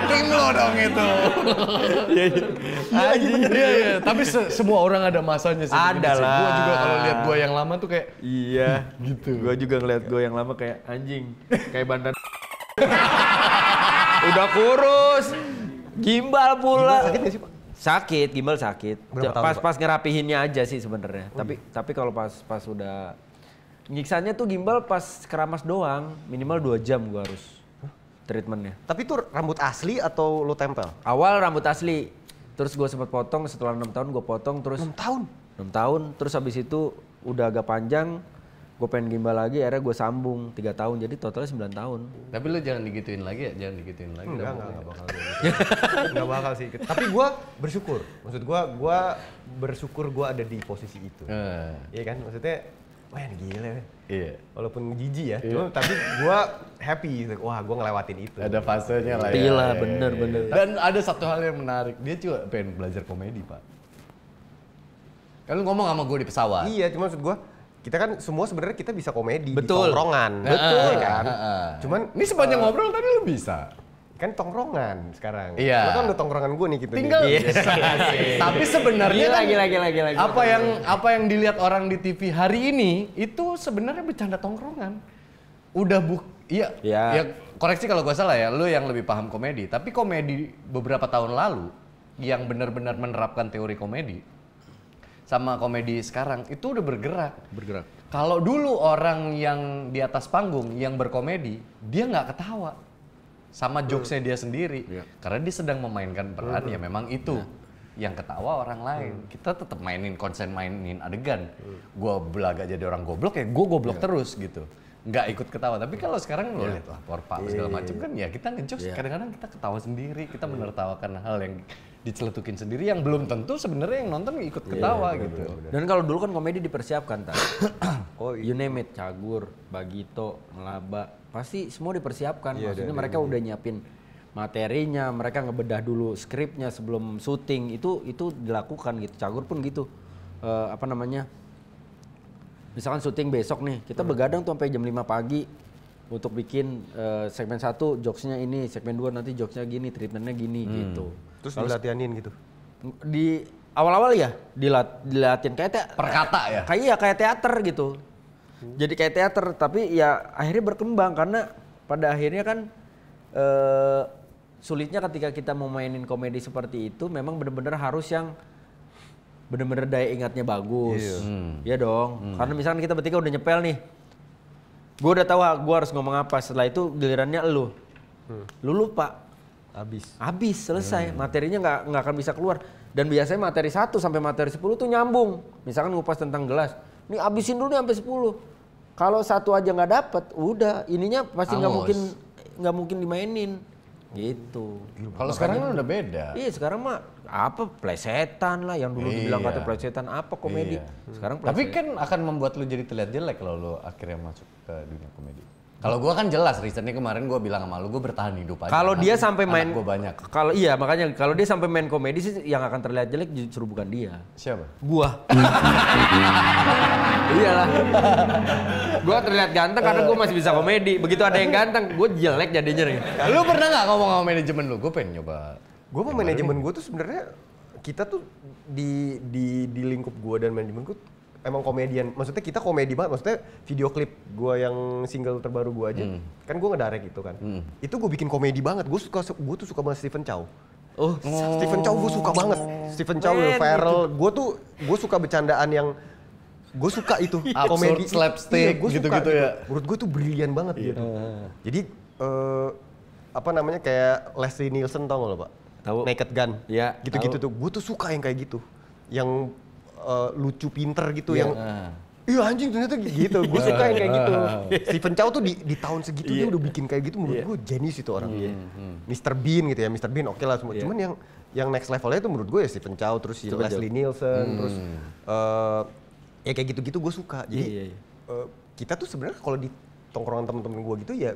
Tim lo dong itu. Iya. Tapi semua orang ada masanya sih. Ada lah. Gue juga kalau lihat gue yang lama tuh kayak Iya. Gitu. Gua juga ngeliat gua yang lama kayak anjing. Kayak bandan. Udah kurus. Gimbal pula. Sakit nggak sih pak? Sakit, gimbal sakit. Berapa tahun, Pas ngerapihinnya aja sih sebenarnya. Tapi kalau pas udah nyiksanya tuh gimbal pas keramas doang, minimal 2 jam gua harus treatmentnya. Tapi itu rambut asli atau lo tempel? Awal rambut asli, terus gua sempat potong setelah 6 tahun gua potong terus 6 tahun? 6 tahun, terus habis itu udah agak panjang, Gue pengen gimbal lagi, akhirnya gue sambung 3 tahun, jadi totalnya 9 tahun. Tapi lu jangan digituin lagi ya, jangan digituin lagi. Enggak bakal Enggak bakal sih. Tapi gue bersyukur. Maksud gue bersyukur gue ada di posisi itu. Iya kan? Maksudnya, wah ini gila. Iya. Walaupun jijik ya, cuma tapi gue happy. Wah gue ngelewatin itu. Ada fasenya lah ya. Iya, bener. Dan ada satu hal yang menarik, dia juga pengen belajar komedi, Pak. Kan lu ngomong sama gue di pesawat. Iya, cuma maksud gue, kita kan semua sebenarnya kita bisa komedi Betul. di tongkrongan. Betul kan? Cuman ini sepanjang ngobrol tadi lu bisa. kan tongkrongan sekarang. Iya. Lo kan udah tongkrongan gue nih gitu. Tinggal. nih. Tapi sebenarnya Gila. apa yang dilihat orang di TV hari ini itu sebenarnya bercanda tongkrongan. Udah iya. Ya koreksi kalau gue salah ya, lu yang lebih paham komedi. Tapi komedi beberapa tahun lalu yang benar-benar menerapkan teori komedi sama komedi sekarang itu udah bergerak. Kalau dulu orang yang di atas panggung yang berkomedi, dia nggak ketawa sama jokesnya dia sendiri, karena dia sedang memainkan peran ya memang itu yang ketawa orang lain. Kita tetap mainin adegan. Gua belaga jadi orang goblok ya, gua goblok terus gitu. Nggak ikut ketawa. Tapi kalau sekarang lo lihat wah porpak segala macam kan ya kita ngejokes kadang-kadang kita ketawa sendiri, kita menertawakan hal yang diceletukin sendiri yang belum tentu sebenarnya yang nonton ikut ketawa gitu. Dan kalau dulu kan komedi dipersiapkan, you name it, Cagur, Bagito, Melaba, pasti semua dipersiapkan. Maksudnya mereka udah nyiapin materinya, mereka ngebedah dulu skripnya sebelum syuting, itu dilakukan gitu. Cagur pun gitu. Misalkan syuting besok nih, kita begadang tuh sampai jam 5 pagi untuk bikin segmen 1 jokesnya ini, segmen 2 nanti jokesnya gini, treatmentnya gini gitu. Terus dilatihanin gitu? Di awal-awal ya dilatihan kayak perkata ya? Kayak teater gitu. Jadi kayak teater, tapi ya akhirnya berkembang karena pada akhirnya kan sulitnya ketika kita mau mainin komedi seperti itu memang benar-benar harus yang benar-benar daya ingatnya bagus. Iya dong. Karena misalkan kita bertiga udah nyepel nih. Gue udah tahu gue harus ngomong apa, setelah itu gilirannya lu lupa. Habis selesai, materinya nggak akan bisa keluar. Dan biasanya materi 1 sampai materi 10 tuh nyambung. Misalkan ngupas tentang gelas, nih abisin dulu nih sampai 10. Kalau 1 aja nggak dapet, udah ininya pasti nggak mungkin dimainin. Gitu. Kalau sekarang kan udah beda. Iya sekarang mah apa plesetan lah, yang dulu dibilang kata plesetan apa komedi. Sekarang plesetan. Tapi kan akan membuat lu jadi terlihat jelek kalau lu akhirnya masuk ke dunia komedi. Kalau gua kan jelas, recentnya kemarin gua bilang sama lu, gua bertahan hidup aja. Kalau dia sampai main, gua banyak. Kalau makanya kalau dia sampai main komedi sih yang akan terlihat jelek justru bukan dia. Siapa? Gua. Iyalah. Gua terlihat ganteng karena gua masih bisa komedi. Begitu ada yang ganteng, gua jelek jadinya nih. Lu pernah nggak ngomong sama manajemen lu? Gua pengen nyoba. Gue sama manajemen gue tuh sebenarnya kita tuh di lingkup gue dan manajemen gue emang komedian. Maksudnya kita komedi banget. Maksudnya video klip gue yang single terbaru gue aja, kan gue ngedirect gitu kan. Itu gue bikin komedi banget. Gue tuh suka banget Stephen Chow. Stephen Chow gue suka banget. Stephen Chow, Will Ferrell. Gue suka bercandaan yang gue suka itu komedi slapstick gitu-gitu ya. Menurut gue tuh brilian banget gitu. Jadi kayak Leslie Nielsen tau gak lo Pak? Tahu. Naked Gun. Ya, gitu-gitu tuh. Gue tuh suka yang kayak gitu. Yang lucu pinter gitu yang iya anjing ternyata gitu. Gue suka yang kayak gitu. Stephen Chow tuh di tahun segitu dia udah bikin kayak gitu, menurut gue jenius itu orang. Mr. Bean gitu ya. Mr. Bean oke lah semua. Cuman yang next levelnya itu menurut gue ya Stephen Chow, terus si Leslie Nielsen, terus ya kayak gitu-gitu gue suka. Jadi kita tuh sebenarnya kalau di tongkrongan temen-temen gue gitu ya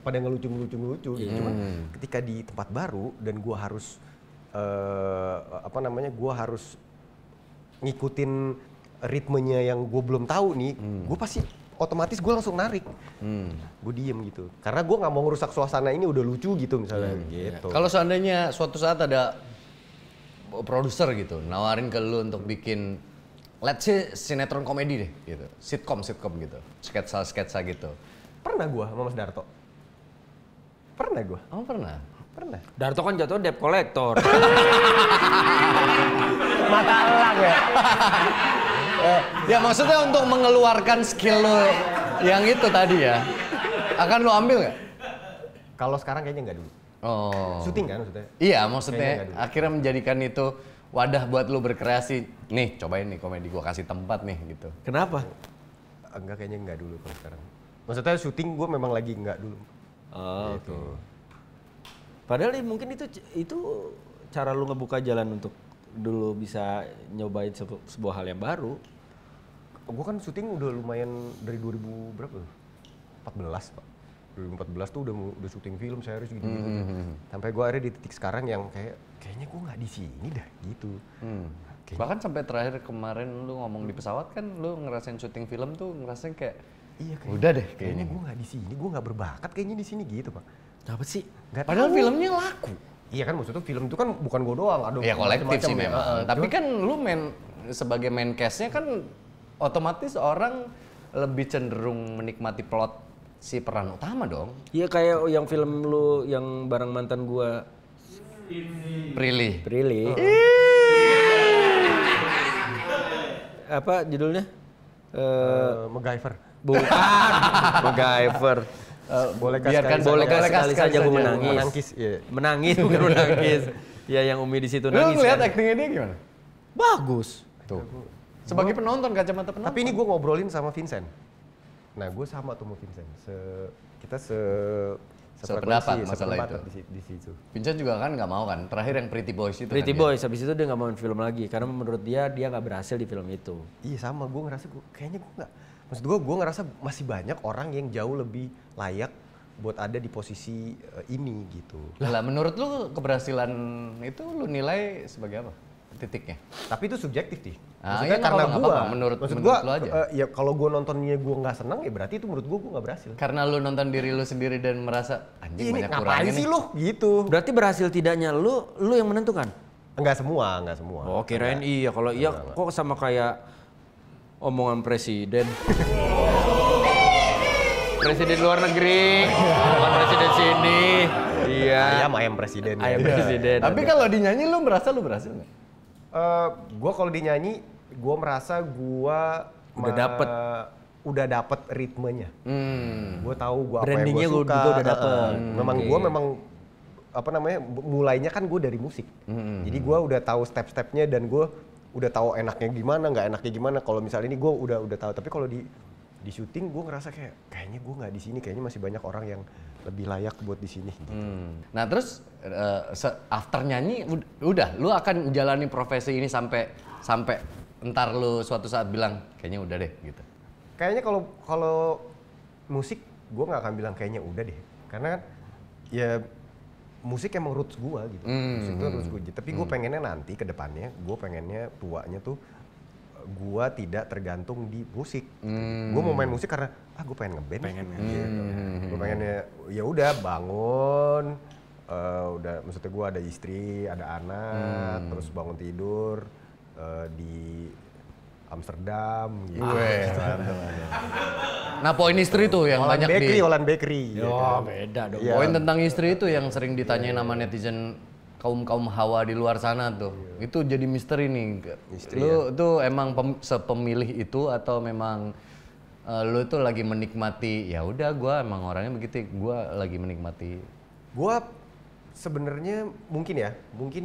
pada ngelucu gitu. Cuman ketika di tempat baru dan gue harus gue harus ngikutin ritmenya yang gue belum tahu nih, gue pasti otomatis gue langsung narik. Gue diem gitu. Karena gue nggak mau ngerusak suasana ini udah lucu gitu misalnya gitu. Kalau seandainya suatu saat ada produser gitu nawarin ke lu untuk bikin let's say sinetron komedi deh gitu. Sitcom gitu. Sketsa gitu. Pernah gue sama Mas Darto. Pernah gue. Oh pernah? Pernah. Darto kan jatuh debt collector. Mata elang ya. Ya maksudnya untuk mengeluarkan skill lo yang itu tadi ya. Akan lo ambil nggak? Kalau sekarang kayaknya nggak dulu. Oh. Syuting kan maksudnya? Iya maksudnya akhirnya menjadikan itu wadah buat lo berkreasi. Nih cobain nih komedi, gua kasih tempat nih gitu. Kenapa? enggak, kayaknya enggak dulu kalau sekarang. Maksudnya syuting gue memang lagi enggak dulu. Oh, Gitu. oke. Padahal mungkin itu cara lu ngebuka jalan untuk dulu bisa nyobain sebuah hal yang baru. Gue kan syuting udah lumayan dari 2000 berapa tuh? 14 Pak. 2014 tuh udah syuting film series gitu-gitu. Sampai gue akhirnya di titik sekarang yang kayaknya gue nggak di sini dah gitu. Bahkan sampai terakhir kemarin lu ngomong di pesawat kan lu ngerasain syuting film tuh ngerasain kayak Iya kayaknya. udah deh Kayaknya gue nggak di sini, gue nggak berbakat kayaknya di sini gitu Pak. Apa sih? Nggak Padahal tahu. filmnya laku. Iya kan maksudnya film itu kan bukan gue doang, ada Ya kolektif sih macam-macam ya. memang. Tapi kan lu sebagai main cast-nya kan otomatis orang lebih cenderung menikmati plot si peran utama dong. Iya kayak yang film lu yang bareng mantan gua Prilly. Apa judulnya? MacGyver. Bukan. MacGyver. Boleh sekali saja gue menangis. Menangis, iya. Menangis bukan menangis. Ya yang Umi di situ Lu nangis. ngeliat kan. actingnya dia gimana? Bagus. Tuh. Sebagai penonton, kacamata penonton. Tapi ini gue ngobrolin sama Vincent. Nah gue sama tuh sama Vincent. Kita Sependapat masalah sependapat di situ. Vincent juga kan nggak mau kan. Terakhir yang Pretty Boys itu. Pretty kan dia. Boys, habis itu dia nggak mau main film lagi karena menurut dia nggak berhasil di film itu. Iya sama, gue ngerasa kayaknya gue nggak. Maksud gue ngerasa masih banyak orang yang jauh lebih layak buat ada di posisi ini gitu. Lah menurut lu keberhasilan itu lu nilai sebagai apa? Titiknya. Tapi itu subjektif sih. Ah, Maksudnya iya, karena nggak gue, apa-apa. Menurut maksud lu gue, aja. ya kalau gue nontonnya gue nggak senang ya berarti itu menurut gue nggak berhasil. Karena lu nonton diri lu sendiri dan merasa anjing Ini banyak ngapain kurangnya sih nih. lu gitu? Berarti berhasil tidaknya lu yang menentukan? Enggak semua. Oh kirain iya, kalau iya kok sama kayak omongan presiden. Presiden luar negeri, bukan presiden sini. Iya. Ayam presiden. Ayam presiden. Tapi kalau dinyanyi lu merasa lu berhasil nggak? Gue kalau dinyanyi, gue merasa gue udah dapet ritmenya. Gue tahu gue apa yang Brandingnya gue gua suka. juga udah dapet. Memang gue apa namanya mulainya kan gue dari musik. Jadi gue udah tahu step-stepnya dan gue udah tahu enaknya gimana, nggak enaknya gimana. Kalau misalnya ini gue udah tahu. Tapi kalau di syuting gue ngerasa kayaknya gue nggak di sini. Kayaknya masih banyak orang yang lebih layak buat di sini. Gitu. Nah terus after nyanyi udah lu akan jalani profesi ini sampai entar lu suatu saat bilang kayaknya udah deh gitu. Kayaknya kalau musik gue nggak akan bilang kayaknya udah deh, karena kan ya musik emang roots gue gitu. Musik itu roots gue. Tapi gue pengennya nanti ke depannya, gue pengennya tuanya tuh gue tidak tergantung di musik. Gue mau main musik karena gue pengen ngeband. Gue pengennya ya udah bangun, udah maksudnya gue ada istri, ada anak, terus bangun tidur di Amsterdam gitu. Nah poin istri tuh yang banyak Holland Bakery. Oh beda dong. Iya. Poin tentang istri itu yang sering ditanyain sama netizen kaum hawa di luar sana tuh. Itu jadi misteri nih. Lu tuh emang sepemilih itu atau memang lu tuh lagi menikmati ya udah gua emang orangnya begitu, gua lagi menikmati. Gua sebenarnya mungkin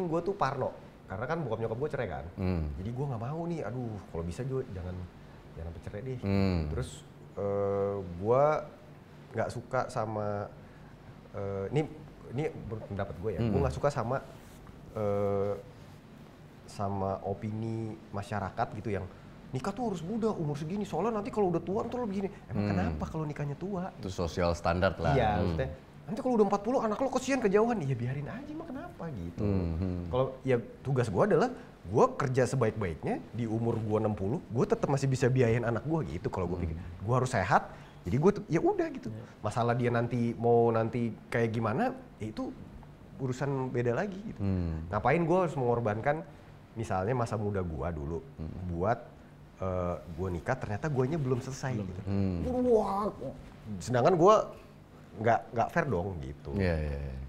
gua tuh parno. Karena kan bokap nyokap gue cerai kan. Jadi gue nggak mau nih, aduh kalau bisa Jo jangan sampai cerai deh. Terus gue nggak suka sama ini pendapat gue ya. Gue nggak suka sama opini masyarakat gitu yang nikah tuh harus muda, umur segini. Soalnya nanti kalau udah tua tuh lo begini. Emang kenapa kalau nikahnya tua? Itu sosial standar lah. Iya, maksudnya nanti kalau udah 40 anak lo kesian kejauhan, ya biarin aja mah kenapa gitu. Kalau ya tugas gue adalah gue kerja sebaik-baiknya di umur gue 60, gue tetap masih bisa biayain anak gue gitu. Kalau gue pikir gue harus sehat, jadi gue ya udah gitu. Masalah dia nanti kayak gimana, ya itu urusan beda lagi gitu. Ngapain gue harus mengorbankan misalnya masa muda gue dulu buat gue nikah ternyata guanya belum selesai gitu. Wah, sedangkan gue nggak fair dong gitu.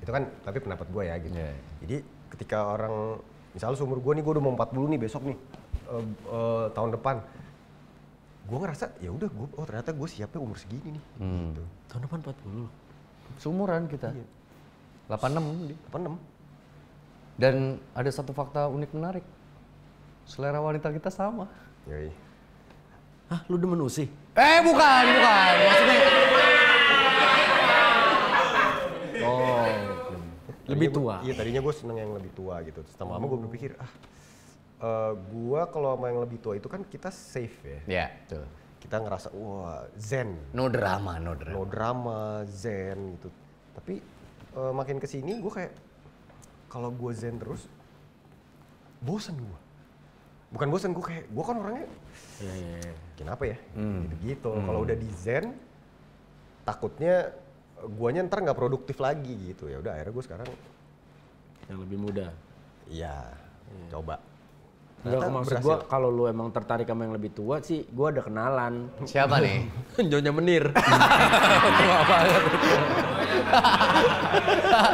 Itu kan tapi pendapat gue ya gitu. Jadi ketika orang misalnya seumur gue gue udah mau 40 nih besok nih tahun depan, gue ngerasa ya udah ternyata gue siapnya umur segini nih. Gitu. Tahun depan 40. Seumuran kita. Iya. 86. Dan ada satu fakta unik menarik. Selera wanita kita sama. Yoi. Hah, lu demen Usi? Bukan. Maksudnya Lebih tua. Iya, tadinya gue seneng yang lebih tua gitu. Terus lama-lama gue berpikir, gue kalau sama yang lebih tua itu kan kita safe ya. ya, betul. Kita ngerasa, wah zen. No drama. No drama, zen gitu. Tapi makin kesini gue kayak, kalau gue zen terus, bosan gue. Bukan bosan, gue kan orangnya, kenapa ya? Gitu-gitu. Kalau udah di zen, takutnya guanya ntar nggak produktif lagi gitu. Ya udah akhirnya gue sekarang Yang lebih muda. iya coba. Enggak, maksud gue kalau lu emang tertarik sama yang lebih tua sih, gue ada kenalan. Siapa nih? Nyonya Menir. Tua banget.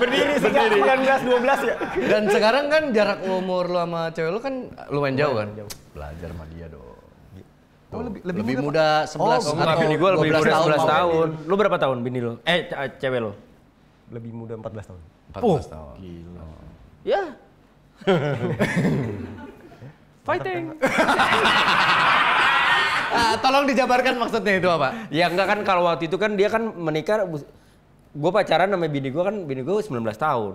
Berdiri sejak 1912 ya. Dan sekarang kan jarak umur lu sama cewek lu kan lumayan jauh kan? Belajar sama dia dong. Oh, lebih muda 11 Enggak, atau bini gue lebih 12 muda 11 Pak. tahun. Lu berapa tahun bini lu? Cewek lu? Lebih muda 14 tahun. 14 tahun. Gila. Ya. Fighting. Tolong dijabarkan maksudnya itu apa? Ya enggak kan, kalau waktu itu kan dia kan menikah, gue pacaran sama bini gue 19 tahun.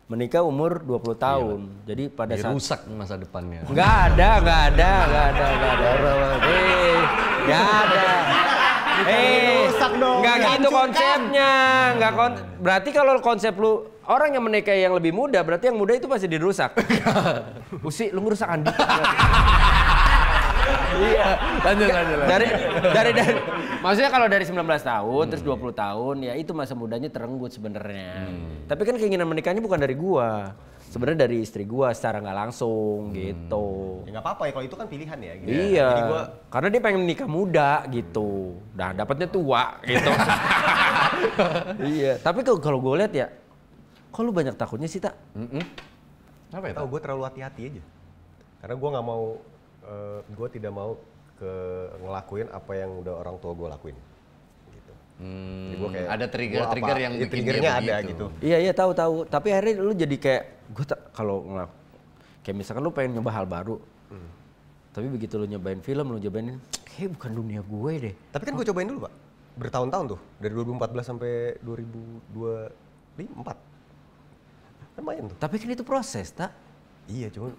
Menikah umur 20 tahun. Jadi pada saat Rusak masa depannya. Enggak ada. Enggak ada. Rusak dong. Enggak gitu konsepnya. Berarti kalau konsep lu orang yang menikah yang lebih muda, berarti yang muda itu pasti dirusak. Usi, lu ngerusak Andi. Iya, lanjut. Dari maksudnya kalau dari 19 tahun terus 20 tahun ya itu masa mudanya terenggut sebenarnya. Tapi kan keinginan menikahnya bukan dari gua. Sebenarnya dari istri gua secara nggak langsung gitu. Ya nggak apa-apa ya kalau itu kan pilihan ya. Gitu. Iya. Jadi gua Karena dia pengen nikah muda gitu. Nah, dapatnya tua gitu. Iya, tapi kalau gue lihat ya, kok lu banyak takutnya sih, Tak? Apa ya? tahu gue terlalu hati-hati aja. Karena gue nggak mau, gue tidak mau ngelakuin apa yang udah orang tua gue lakuin. Gitu. Jadi gua kayak, Ada trigger-trigger yang bikin triggernya dia ada begitu. gitu. Iya tahu. Tapi akhirnya lu jadi kayak gue kalau kayak misalkan lu pengen nyoba hal baru. Tapi begitu lu nyobain film, lu nyobain kayak bukan dunia gue deh. Tapi kan gue cobain dulu Pak, bertahun-tahun tuh, dari 2014 sampai 2024. Lumayan tuh. Tapi kan itu proses, Tak? Iya, cuman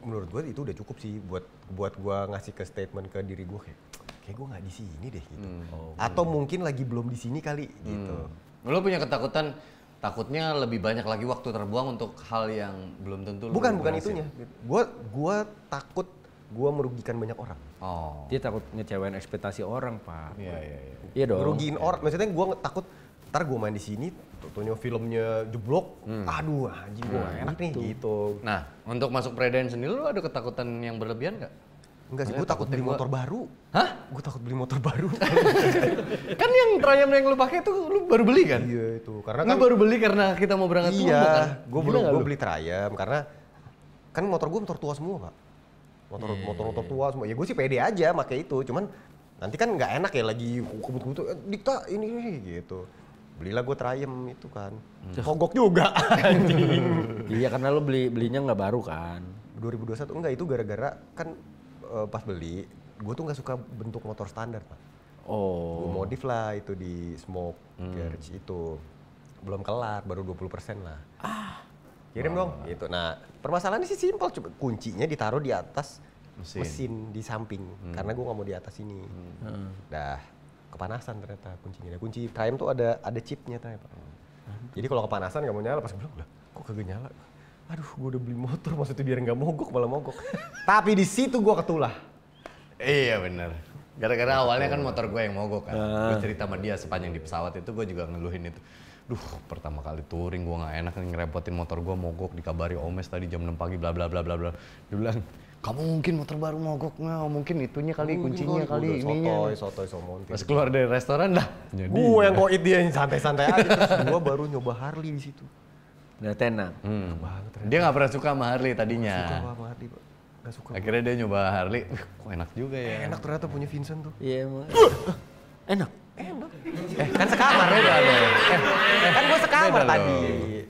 menurut gue itu udah cukup sih buat gue ngasih ke statement ke diri gue kayak gue nggak di sini deh gitu. Atau mungkin lagi belum di sini kali gitu. Lu punya ketakutan, takutnya lebih banyak lagi waktu terbuang untuk hal yang belum tentu lu Bukan berhasil. itunya. Gue takut gue merugikan banyak orang. Oh. Dia takut ngecewain ekspektasi orang, Pak. Iya. Iya dong. Ngerugiin orang, maksudnya gue takut ntar gue main di sini, tentunya filmnya jeblok, aduh anjing gue gak enak nih gitu. Nah, untuk masuk Predain sendiri lu ada ketakutan yang berlebihan nggak? Enggak sih, gue takut beli motor baru. Hah? Gue takut beli motor baru. Kan yang Triumph yang lu pakai itu lu baru beli kan? Iya itu, karena Lu kan baru beli karena kita mau berangkat ke Lombok kan? gue beli Triumph karena kan motor gue motor tua semua Pak. Motor tua semua. Ya gue sih pede aja pakai itu, cuman nanti kan nggak enak ya lagi kebut-kebut Dikta ini gitu. Belilah gue Triumph itu kan. Mogok juga. Iya, karena lu belinya nggak baru kan. 2021 enggak, itu gara-gara kan pas beli, gue tuh nggak suka bentuk motor standar Pak. Oh. Gue modif lah itu di Smoke Garage itu. Belum kelar, baru 20% lah. Kirim dong gitu. Nah, permasalahannya sih simpel, coba kuncinya ditaruh di atas mesin di samping. Karena gue nggak mau di atas ini. Dah kepanasan ternyata kuncinya. Nah, kunci Triumph tuh ada chipnya ternyata. Jadi kalau kepanasan nggak mau nyala, pas gue bilang, "Lah, kok kagak nyala?" Aduh, gue udah beli motor, maksudnya biar nggak mogok, malah mogok. Tapi di situ gue ketulah. Iya bener. Gara-gara awalnya kan motor gue yang mogok kan. Gue cerita sama dia sepanjang di pesawat itu gue juga ngeluhin itu. Duh, pertama kali touring gue nggak enak ngerepotin motor gue mogok, dikabari Omes tadi jam 6 pagi bla bla bla bla bla. Dia bilang, "Kamu mungkin motor baru mogok nggak? Mungkin itunya kali, kuncinya kali, ininya." Sotoy montir. Pas keluar dari restoran dah. Jadi. Gue yang koit dia yang santai-santai aja. Terus gue baru nyoba Harley di situ. Udah tenang. Dia nggak pernah suka sama Harley tadinya. Suka sama Harley Pak. Gak suka. Akhirnya dia nyoba Harley, kok enak juga ya. Enak ternyata punya Vincent tuh. Iya, emang. Enak. Kan sekamar beda loh. Kan gue sekamar Beda tadi. loh.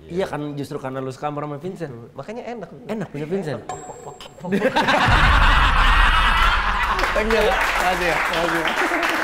Iya kan justru karena lu sekamar sama Vincent. Makanya enak. Enak punya Vincent. Thank you. Makasih ya.